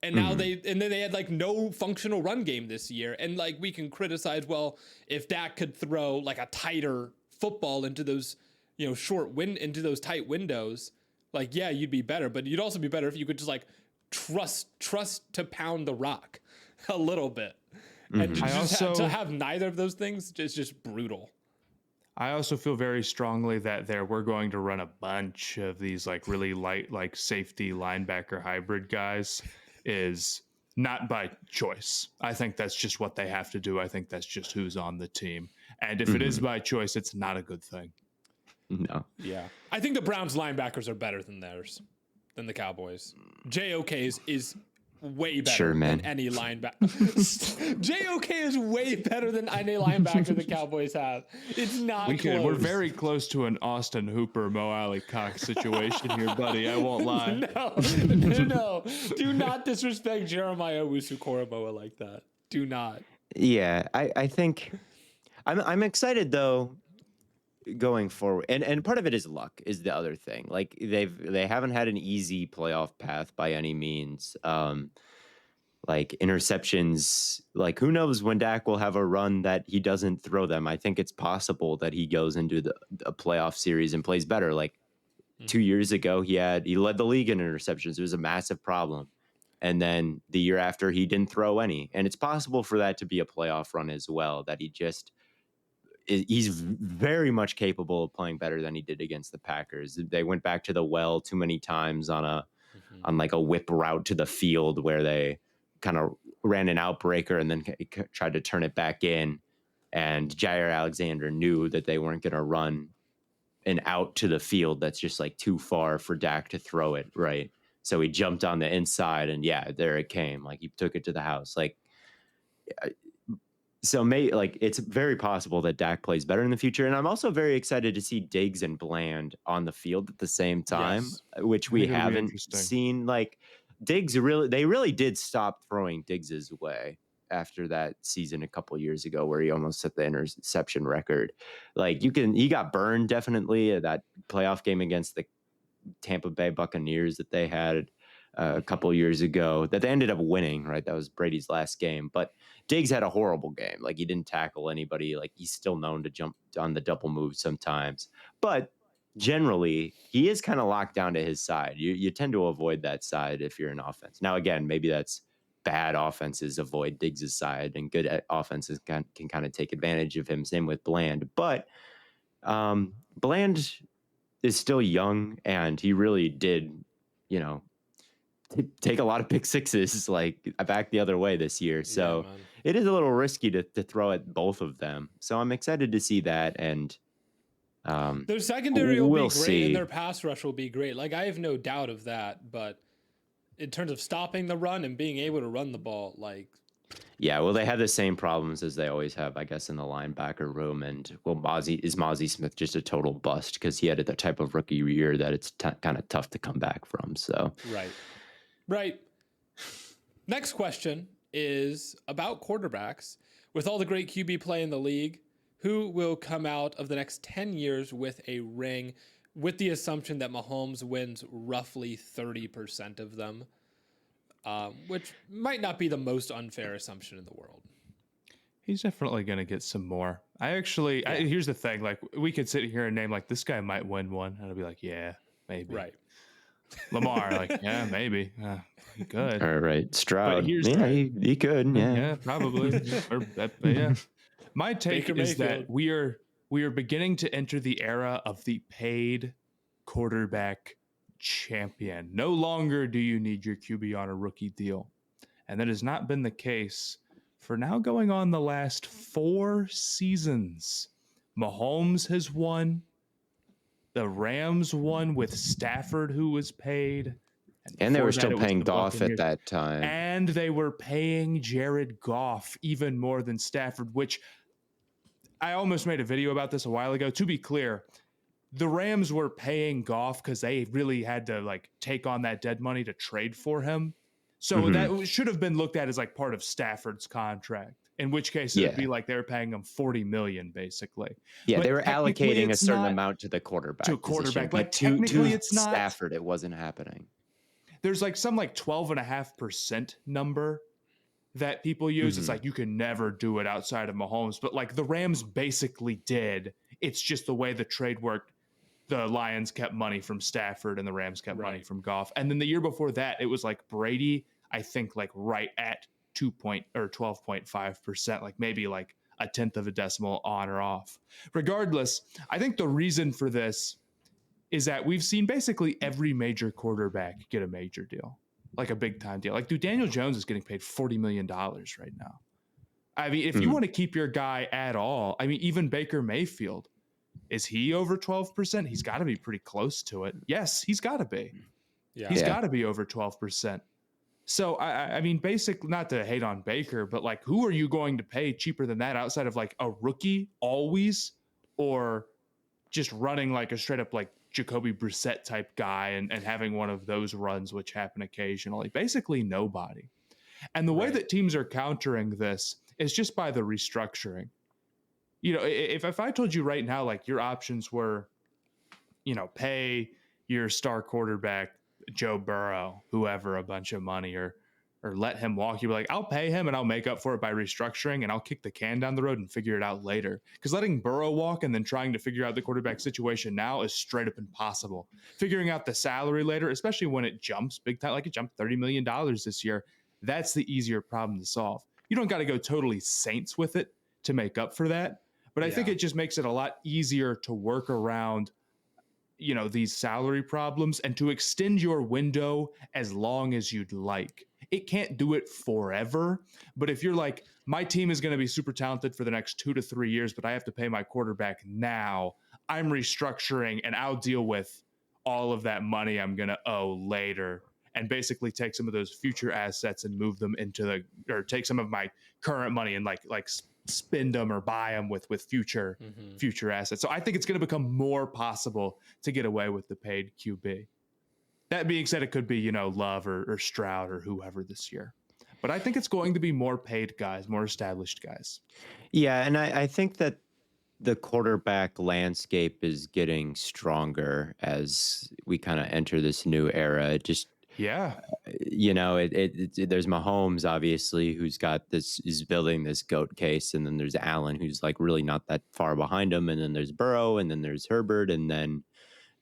And now then they had like no functional run game this year. And like we can criticize, well, if Dak could throw like a tighter football into those, into those tight windows, like, yeah, you'd be better. But you'd also be better if you could just like trust to pound the rock a little bit. And to have neither of those things is just brutal. I also feel very strongly that we're going to run a bunch of these like really light, like safety linebacker hybrid guys is not by choice. I think that's just what they have to do. I think that's just who's on the team. And if it is by choice, it's not a good thing. No. Yeah. I think the Browns linebackers are better than the Cowboys. JOK is way better than any linebacker. JOK is way better than any linebacker the Cowboys have. It's not close. We're very close to an Austin Hooper, Mo Alley Cox situation here, buddy. I won't lie. No. Do not disrespect Jeremiah Owusu-Koramoah like that. Do not. Yeah, I think I'm excited though going forward, and part of it is luck is the other thing. Like they haven't had an easy playoff path by any means. Like interceptions, like who knows when Dak will have a run that he doesn't throw them. I think it's possible that he goes into a playoff series and plays better. Like 2 years ago, he led the league in interceptions. It was a massive problem. And then the year after, he didn't throw any. And it's possible for that to be a playoff run as well, that he's very much capable of playing better than he did against the Packers. They went back to the well too many times on like a whip route to the field where they kind of ran an outbreaker and then tried to turn it back in. And Jair Alexander knew that they weren't going to run an out to the field that's just like too far for Dak to throw it, right? So he jumped on the inside and there it came. Like he took it to the house. Like, so it's very possible that Dak plays better in the future. And I'm also very excited to see Diggs and Bland on the field at the same time, which we haven't seen. Like Diggs they really did stop throwing Diggs's way. after that season a couple years ago where he almost set the interception record. Like he got burned definitely at that playoff game against the Tampa Bay Buccaneers that they had a couple years ago that they ended up winning, right? That was Brady's last game. But Diggs had a horrible game. Like, he didn't tackle anybody. Like, he's still known to jump on the double move sometimes. But generally, he is kind of locked down to his side. You tend to avoid that side if you're an offense. Now, again, maybe that's bad offenses avoid Diggs' side and good offenses can kind of take advantage of him. Same with Bland. But Bland is still young, and he really did, take a lot of pick sixes like back the other way this year. So it is a little risky to throw at both of them. So I'm excited to see that. And their secondary will be great, see. And their pass rush will be great. Like, I have no doubt of that. But in terms of stopping the run and being able to run the ball, like... Yeah, well, they have the same problems as they always have, I guess, in the linebacker room. And, well, Mozzie Smith just a total bust because he had the type of rookie year that it's kind of tough to come back from. So Right. Next question is about quarterbacks. With all the great QB play in the league, who will come out of the next 10 years with a ring, with the assumption that Mahomes wins roughly 30% of them? Which might not be the most unfair assumption in the world. He's definitely going to get some more. Here's the thing. Like, we could sit here and name, like, this guy might win one. And I'll be like, yeah, maybe. Right. Lamar, like, yeah, maybe. He could. All right. Stroud. Yeah, he could. Yeah. Yeah, probably. Yeah. My take Baker is Mayfield. that we are beginning to enter the era of the paid quarterback champion. No longer do you need your QB on a rookie deal. And that has not been the case for now going on the last 4 seasons. Mahomes has won. The Rams won with Stafford, who was paid. And they were still paying Goff at that time. And they were paying Jared Goff even more than Stafford, which I almost made a video about this a while ago. To be clear, the Rams were paying Goff because they really had to, like, take on that dead money to trade for him. So that should have been looked at as, like, part of Stafford's contract, in which case it would be like they were paying him $40 million, basically. Yeah, But they were allocating a certain not amount to the quarterback. to a quarterback. But Like, technically it's not. Stafford, it wasn't happening. There's like some 12.5% number that people use. It's like, you can never do it outside of Mahomes, but like the Rams basically did. It's just the way the trade worked. The Lions kept money from Stafford and the Rams kept money from Goff. And then the year before that, it was like Brady, I think, like right at 12.5%, like maybe like a tenth of a decimal on or off. Regardless, I think the reason for this is that we've seen basically every major quarterback get a major deal, like a big time deal. Like, dude, Daniel Jones is getting paid $40 million right now. I mean, if you want to keep your guy at all, I mean, even Baker Mayfield, is he over 12%? He's got to be pretty close to it. Yes, he's got to be. Yeah. He's got to be over 12%. So, I mean, basically, not to hate on Baker, but like, who are you going to pay cheaper than that outside of like a rookie always, or just running like a straight up like Jacoby Brissett type guy and having one of those runs, which happen occasionally? Basically nobody. And the way that teams are countering this is just by the restructuring. You know, if I told you right now, like, your options were, you know, pay your star quarterback, Joe Burrow, whoever, a bunch of money, or let him walk, you'd be like, I'll pay him and I'll make up for it by restructuring, and I'll kick the can down the road and figure it out later. Because letting Burrow walk and then trying to figure out the quarterback situation now is straight up impossible. Figuring out the salary later, especially when it jumps big time, like it jumped $30 million this year, that's the easier problem to solve. You don't got to go totally Saints with it to make up for that. But I think it just makes it a lot easier to work around, you know, these salary problems and to extend your window as long as you'd like. It can't do it forever, but if you're like, my team is going to be super talented for the next 2 to 3 years, but I have to pay my quarterback now, I'm restructuring and I'll deal with all of that money I'm going to owe later, and basically take some of those future assets and move them into or take some of my current money and like spend them or buy them with future assets. So I think it's going to become more possible to get away with the paid QB. That being said, it could be, you know, Love or Stroud or whoever this year. But I think it's going to be more paid guys, more established guys. Yeah, and I think that the quarterback landscape is getting stronger as we kind of enter this new era. It just, Yeah. there's Mahomes, obviously, who's got this, is building this GOAT case. And then there's Allen, who's like really not that far behind him. And then there's Burrow, and then there's Herbert. And then,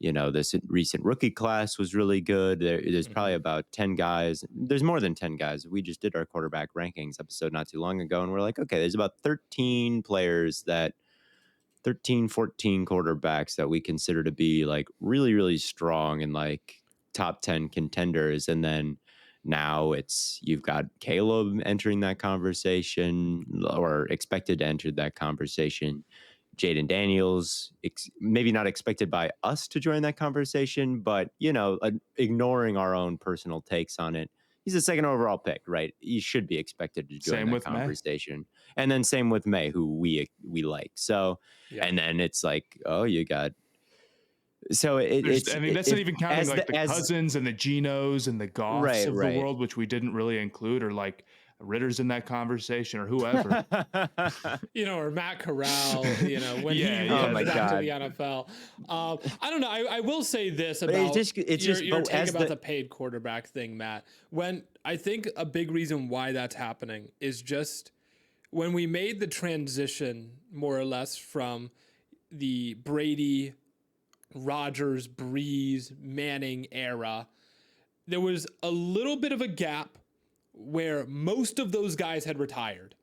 this recent rookie class was really good. There's probably about 10 guys. There's more than 10 guys. We just did our quarterback rankings episode not too long ago. And we're like, okay, there's about 13 players 14 quarterbacks that we consider to be like really, really strong and like top 10 contenders. And then now you've got Caleb entering that conversation, or expected to enter that conversation. Jaden Daniels, maybe not expected by us to join that conversation, but, ignoring our own personal takes on it. He's a second overall pick, right? He should be expected to join that conversation. May. And then same with May, who we like. So, and then it's like, oh, you got. So that's not even counting like the Cousins and the Genos and the Goffs of the world, which we didn't really include, or like Ritter's in that conversation, or whoever. Or Matt Corral, when he comes back to the NFL. I don't know. I will say this about your take about the paid quarterback thing, Matt. When I think a big reason why that's happening is just when we made the transition, more or less, from the Brady, Rodgers, Breeze, Manning era, there was a little bit of a gap where most of those guys had retired,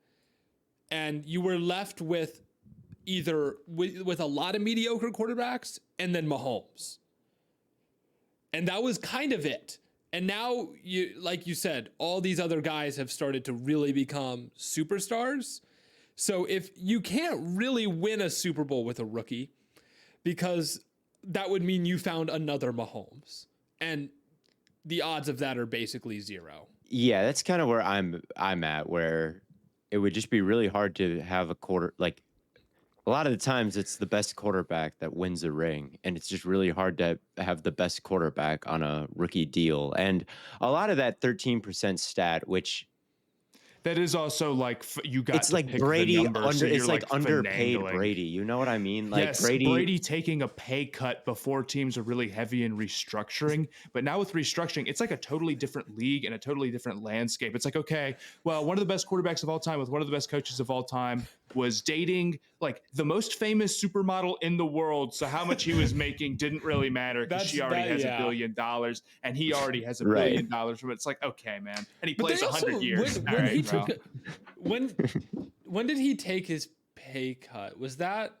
and you were left with either with a lot of mediocre quarterbacks and then Mahomes. And that was kind of it. And now, like you said, all these other guys have started to really become superstars. So if you can't really win a Super Bowl with a rookie, because that would mean you found another Mahomes, and the odds of that are basically zero. Yeah, that's kind of where I'm at, where it would just be really hard to have a a lot of the times it's the best quarterback that wins a ring, and it's just really hard to have the best quarterback on a rookie deal. And a lot of that 13% stat, which that is also like you got. It's like Brady it's like underpaid Brady. You know what I mean? Like, yes, Brady taking a pay cut before teams are really heavy in restructuring. But now with restructuring, it's like a totally different league and a totally different landscape. It's like, okay, well, one of the best quarterbacks of all time with one of the best coaches of all time was dating like the most famous supermodel in the world. So how much he was making didn't really matter because she already has $1 billion and he already has $1 billion from it. It's like, okay, man. And he plays 100 years. When did he take his pay cut? Was that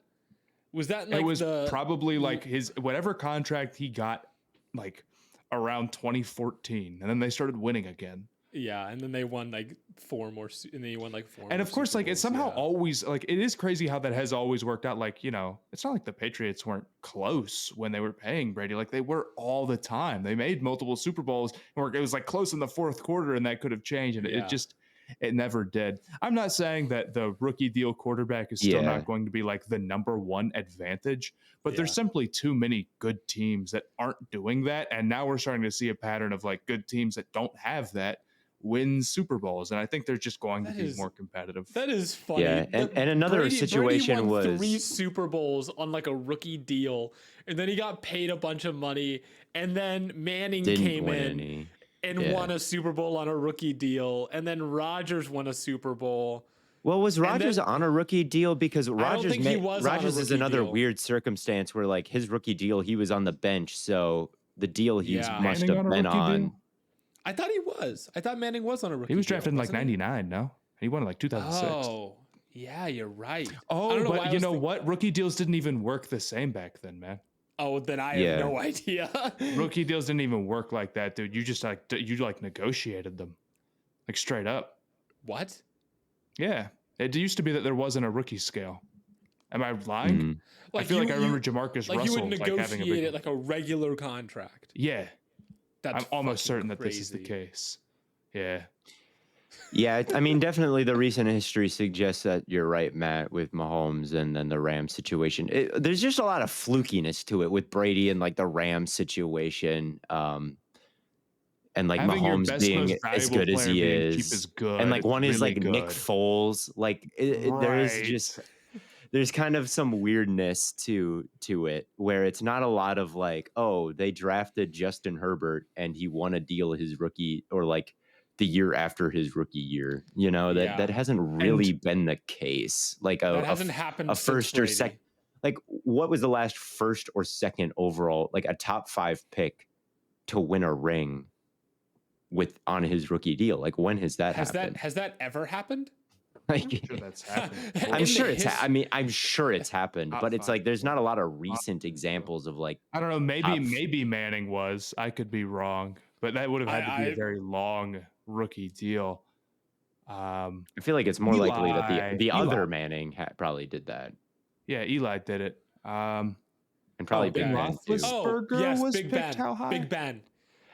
like it was probably like his whatever contract he got like around 2014, and then they started winning again. Yeah, and then they won like four more, and then he won like four. And of course, like it's somehow always like it is crazy how that has always worked out. Like, it's not like the Patriots weren't close when they were paying Brady. Like they were all the time. They made multiple Super Bowls, and it was like close in the fourth quarter, and that could have changed. And it never did. I'm not saying that the rookie deal quarterback is still not going to be like the number one advantage, but there's simply too many good teams that aren't doing that. And now we're starting to see a pattern of like good teams that don't have that win Super Bowls, and I think they're just going to be more competitive. That is funny. Yeah, and another situation Brady won was 3 Super Bowls on like a rookie deal, and then he got paid a bunch of money, and then Manning came in and won a Super Bowl on a rookie deal, and then Rodgers won a Super Bowl. Well, was Rodgers on a rookie deal? Because Rodgers is another weird circumstance where like his rookie deal, he was on the bench, so the deal must have been on. I thought he was. I thought Manning was on a rookie. He was drafted in like 99, no? He won in like 2006. Oh, yeah, you're right. Oh, but you know what? Rookie deals didn't even work the same back then, man. Oh, then I have no idea. Rookie deals didn't even work like that, dude. You just like negotiated them. Like straight up. What? Yeah. It used to be that there wasn't a rookie scale. Am I lying? Mm-hmm. I feel like I remember Jamarcus Russell you would negotiate having a big it like a regular contract. Yeah. That's I'm almost certain that crazy. This is the case. Yeah. Yeah, I mean, definitely the recent history suggests that you're right, Matt, with Mahomes and then the Rams situation. There's just a lot of flukiness to it with Brady and like the Rams situation. and like Having your Mahomes best, being most as valuable good as player he being cheap is, is good. and like It's one is really like Nick good. Foles. Like there is Right. just there's kind of some weirdness to it where it's not a lot of like, oh, they drafted Justin Herbert and he won a deal his rookie or like the year after his rookie year. You know, that hasn't really been the case. Like that hasn't happened a since first or Brady. second. Like, what was the last first or second overall, like a top 5 pick to win a ring on his rookie deal? Like, when has that happened? Has that ever happened? Like, I'm sure that's happened. I'm sure I'm sure it's happened, Top but it's 5. like there's not a lot of recent examples of like. I don't know. Maybe Manning was. I could be wrong, but that would have had to be a very long rookie deal. I feel like it's more likely that the Eli. other Manning probably did that. Yeah, Eli did it. And probably Big Ben too. Roethlisberger was Big picked Ben. how high? Big Ben.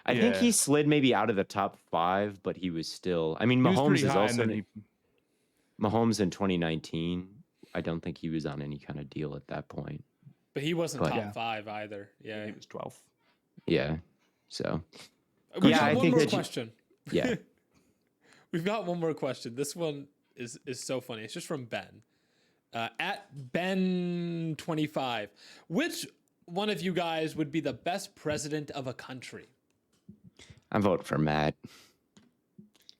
I think he slid maybe out of the top 5, but he was still. I mean, Mahomes is also. Mahomes in 2019, I don't think he was on any kind of deal at that point. But he wasn't top 5 either. Yeah, he was 12th. Yeah, so. We got one more question. Yeah. We've got one more question. This one is so funny. It's just from Ben. At Ben25. Which one of you guys would be the best president of a country? I'm voting for Matt.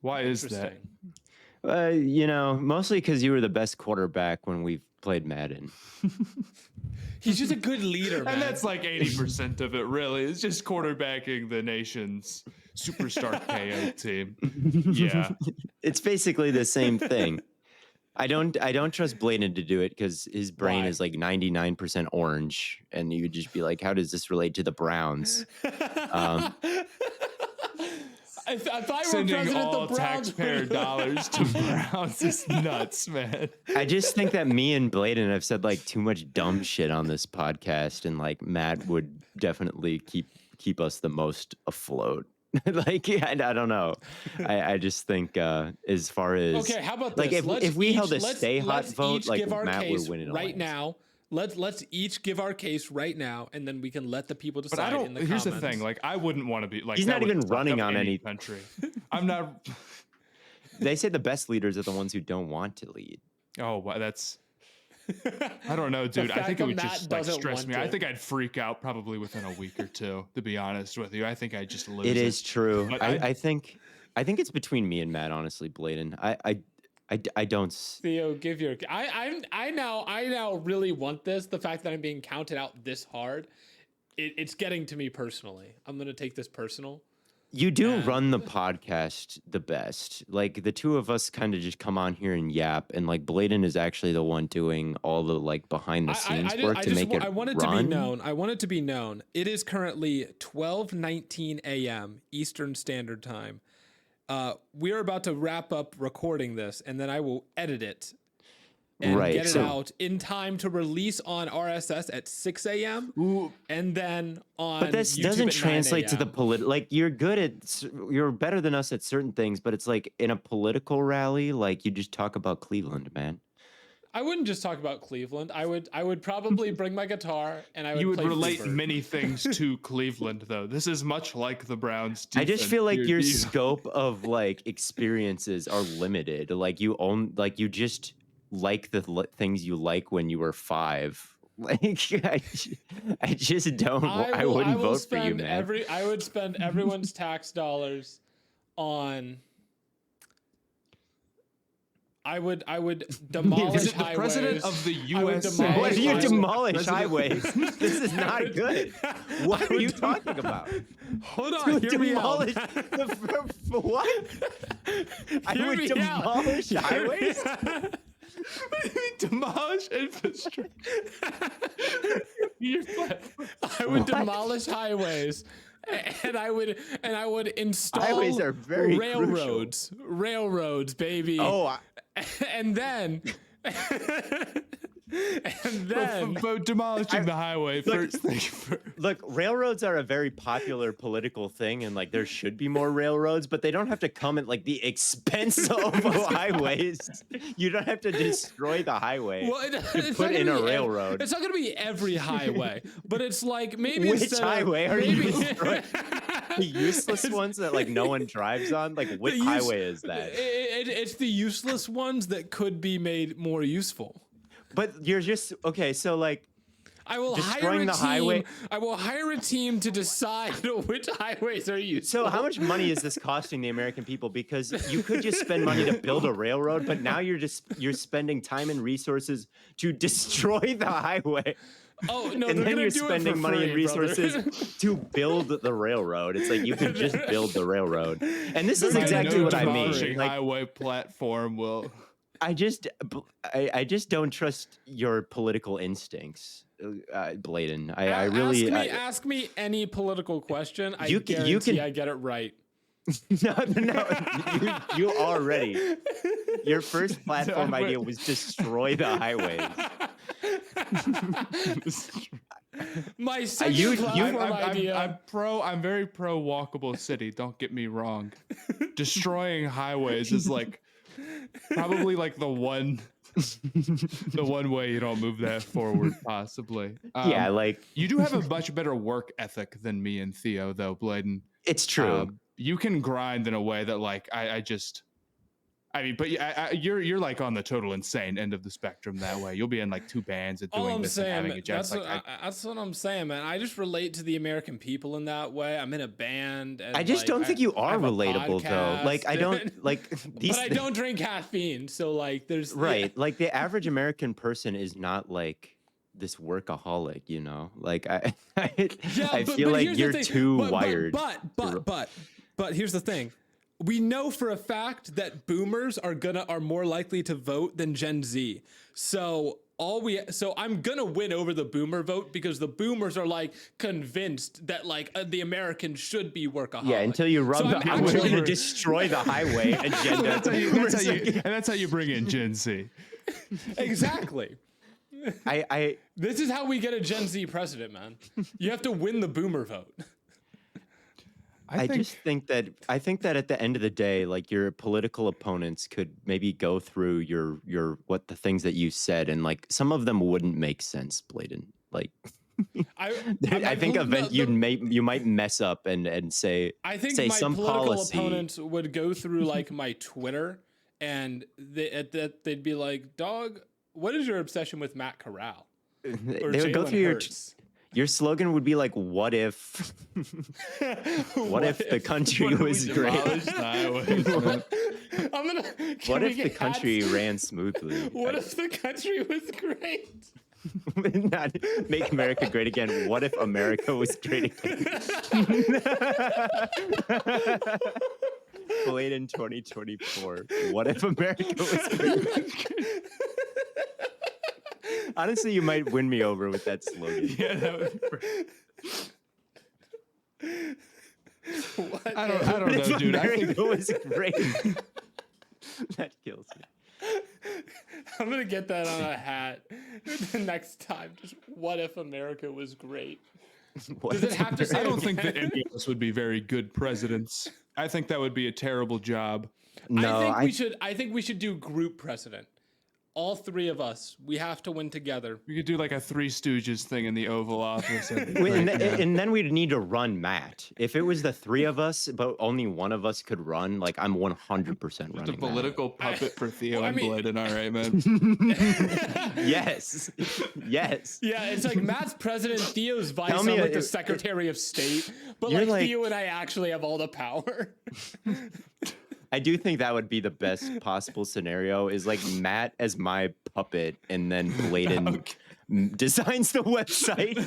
Why is that? You know, mostly because you were the best quarterback when we played Madden. He's just a good leader, man. And that's like 80% of it, really. It's just quarterbacking the nation's superstar KO team. Yeah. It's basically the same thing. I don't trust Blaiden to do it because his brain is like 99% orange, and you would just be like, how does this relate to the Browns? If I were Sending president, all the Browns taxpayer dollars to Browns is nuts, man. I just think that me and Blaiden have said like too much dumb shit on this podcast, and like Matt would definitely keep us the most afloat. Like, I don't know. I just think as far as okay, how about like this? if we held a stay hot let's vote, each like give our Matt case would win it right now. Let's each give our case right now, and then we can let the people decide. But I don't. In the here's comments. the thing: like, I wouldn't want to be like. He's not even running on any country. I'm not. They say the best leaders are the ones who don't want to lead. Oh, well, that's. I don't know, dude. I think it would just like stress me. I think I'd freak out probably within a week or two. To be honest with you, I think I'd just lose. It is true. But I think it's between me and Matt. Honestly, Blaiden. I don't. Theo, give your. I now really want this. The fact that I'm being counted out this hard, it's getting to me personally. I'm gonna take this personal. You do run the podcast the best. Like the two of us kind of just come on here and yap, and like Blaiden is actually the one doing all the like behind the scenes work to make it. I want it to be known. I want it to be known. It is currently 12:19 a.m. Eastern Standard Time. We are about to wrap up recording this, and then I will edit it and get it out in time to release on RSS at 6 a.m. and then on. But this YouTube doesn't at translate 9 to the like you're better than us at certain things, but it's like in a political rally, like you just talk about Cleveland, man. I wouldn't just talk about Cleveland. I would probably bring my guitar and I would. You would play relate Freebird. Many things to Cleveland, though. This is much like the Browns. I just feel like your scope of like experiences are limited. Like you just like the things you like when you were 5. Like I just don't. I wouldn't vote for you, man. I would spend everyone's tax dollars on. I would demolish Is it the highways. president of the USA? What do you demolish highways? This is not good. What are you talking about? Hold on, hear me out. What? I would demolish highways? What do you mean demolish infrastructure? I would demolish highways, and I would install highways are very railroads, baby. Oh, and then. But demolishing the highway first thing. Look, railroads are a very popular political thing, and like there should be more railroads, but they don't have to come at like the expense of highways. You don't have to destroy the highway to put in a railroad. It's not going to be every highway, but it's like maybe which highway are you destroying? The useless ones that like no one drives on. Like what highway is that? It's the useless ones that could be made more useful. But you're just okay. So like, I will destroying the hire a team. highway. I will hire a team to decide which highways are useful. So how much money is this costing the American people? Because you could just spend money to build a railroad, but now you're spending time and resources to destroy the highway. Oh no! And then you're spending money and resources brother. to build the railroad. It's like you could just build the railroad. And this is exactly what I mean. Like, highway platform will. I just don't trust your political instincts, Blaiden. I really ask me any political question. I guarantee I get it right. No, you already. Your first platform idea was destroy the highways. My second platform idea. I'm very pro walkable city. Don't get me wrong. Destroying highways is like probably like the one way you don't move that forward, possibly. Yeah, like you do have a much better work ethic than me and Theo, though, Blaiden. It's true. You can grind in a way that like you're like on the total insane end of the spectrum that way. You'll be in like 2 bands and doing this and having a job. That's what I'm saying, man. I just relate to the American people in that way. I'm in a band. And I just don't think you are relatable though. Like I don't like these. But I don't drink caffeine, so like there's right. Like the average American person is not like this workaholic, you know. Like I feel like you're too wired. But here's the thing. We know for a fact that boomers are more likely to vote than Gen Z. So I'm gonna win over the boomer vote because the boomers are like convinced that like the Americans should be workaholic. Yeah, until you rub the I'm going to destroy the highway agenda. That's how you bring in Gen Z. Exactly. This is how we get a Gen Z president, man. You have to win the boomer vote. I think that at the end of the day, like your political opponents could maybe go through your the things that you said, and like some of them wouldn't make sense, Blaiden. Like I think you might mess up and say some political policy. Opponents would go through like my Twitter, and they'd be like, "Dog, what is your obsession with Matt Corral?" They would go through your slogan would be like, "What if? what if the country was great? What if the country ran smoothly? What if the country was great? Not make America great again. What if America was great again? Played in 2024. What if America was great? Honestly, you might win me over with that slogan. Yeah, that would be great. I don't know, dude. I think it was great. That kills me. I'm gonna get that on a hat the next time. Just what if America was great? Does it have to say? I don't think that any of us would be very good presidents. I think that would be a terrible job. No, I think we should do group president. All 3 of us, we have to win together. We could do like a 3 Stooges thing in the Oval Office. And then we'd need to run Matt. If it was the 3 of us, but only one of us could run, like I'm 100% running. The political puppet for Theo and Blaiden. All right, man. Yes. Yeah, it's like Matt's president, Theo's vice. I'm like the Secretary of State, but like Theo and I actually have all the power. I do think that would be the best possible scenario is like Matt as my puppet and then Blaiden designs the website.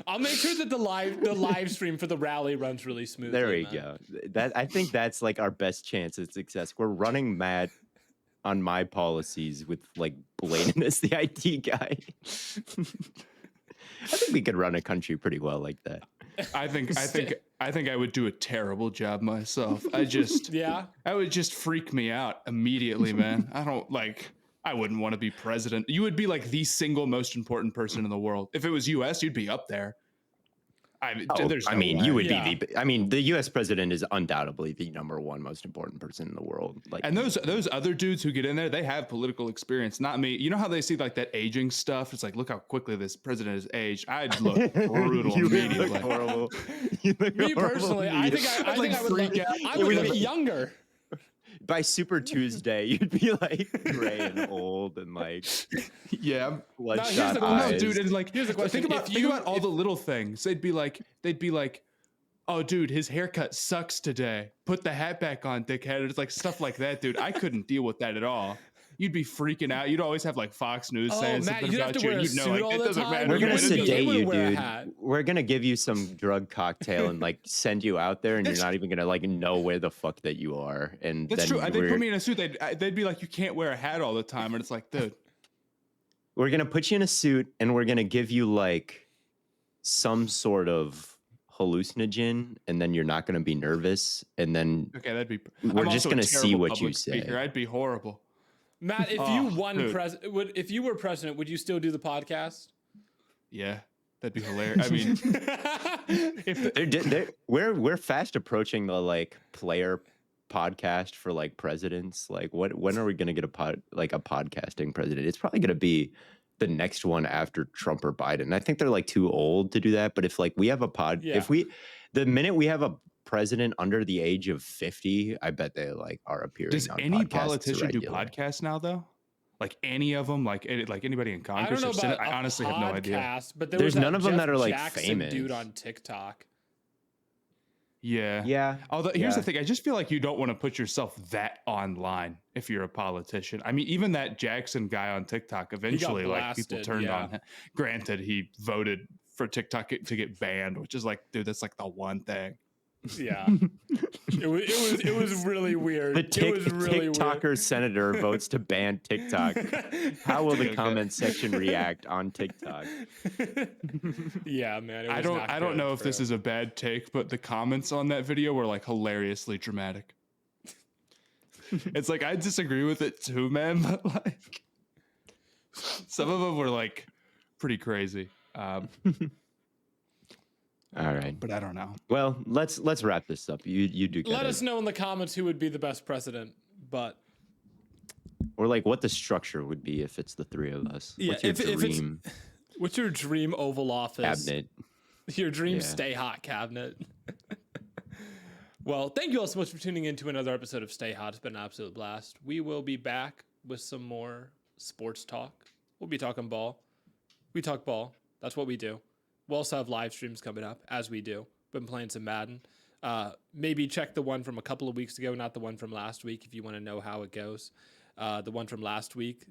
I'll make sure that the live stream for the rally runs really smoothly. There we go. I think that's like our best chance at success. We're running Matt on my policies with like Blaiden as the IT guy. I think we could run a country pretty well like that. I think I would do a terrible job myself. That would just freak me out immediately, man. I wouldn't want to be president. You would be like the single most important person in the world. If it was US, you'd be up there. There's I no mean, way. you would Yeah. be I mean, the U.S. president is undoubtedly the number one most important person in the world. Like, And those other dudes who get in there, they have political experience. Not me. You know how they see like that aging stuff? It's like, look how quickly this president has aged. I'd look brutal you would immediately. look horrible. You look Me horrible personally, I think I like, think I would freak look, out. I would look younger. By Super Tuesday, you'd be like gray and old and like Yeah. bloodshot the eyes. No, dude, and like Here's the question. Think about all the little things. They'd be like, oh, dude, his haircut sucks today. Put the hat back on, dickhead. It's like stuff like that, dude. I couldn't deal with that at all. You'd be freaking out. You'd always have like Fox News saying Matt, something you'd have about to you. wear a You'd know, suit like, all it the doesn't time. matter. We're You gonna wouldn't be sedate able to you, wear a dude. hat. We're gonna give you some drug cocktail and like send you out there, and you're not even gonna like know where the fuck that you are. And That's then true. They'd put me in a suit. They'd be like, you can't wear a hat all the time. And it's like, dude. we're gonna put you in a suit, and we're gonna give you like some sort of hallucinogen, and then you're not gonna be nervous, and then Okay, that'd be. We're I'm just also a gonna see terrible what you public say. speaker. I'd be horrible. Matt, if Oh, you won dude. if you were president, would you still do the podcast? Yeah, that'd be hilarious. I mean, if we're fast approaching the like player podcast for like presidents. Like, when are we gonna get a podcasting president? It's probably gonna be the next one after Trump or Biden. I think they're like too old to do that. But if like we have the minute we have a president under the age of 50, I bet they like are appearing. does on any podcasts politician do regularly. podcasts now though? Like any of them? Like anybody in I don't Congress know or Senate? about I honestly have no idea. podcast, but there There's was none of them Jeff that are, like, Jackson famous. dude on TikTok. Yeah. Yeah. Although here's yeah. the thing, I just feel like you don't want to put yourself that online if you're a politician. I mean, even that Jackson guy on TikTok, eventually, like people blasted, turned yeah. on him. Granted, he voted for TikTok to get banned, which is like, dude, that's like the one thing. Yeah, it was really weird. The It was really TikToker weird. senator votes to ban TikTok. How will the Okay. comment section react on TikTok? Yeah, man. It I was don't not I don't good know if for this him. is a bad take, but the comments on that video were like hilariously dramatic. It's like I disagree with it too, man, but like some of them were like pretty crazy. All right. But I don't know. Well, let's wrap this up. You do. Let gotta- us know in the comments who would be the best president. But or like what the structure would be if it's the three of us. Yeah, What's your if it's- dream what's your dream Oval Office? cabinet? Your dream Yeah. Stay Hot cabinet. Well, thank you all so much for tuning in to another episode of Stay Hot. It's been an absolute blast. We will be back with some more sports talk. We'll be talking ball. We talk ball. That's what we do. We'll also have live streams coming up, as we do. Been playing some Madden. Maybe check the one from a couple of weeks ago, not the one from last week, if you want to know how it goes. The one from last week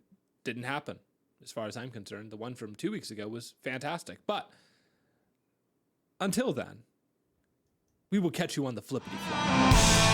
didn't happen, as far as I'm concerned. The one from 2 weeks ago was fantastic. But until then, we will catch you on the flippity flop.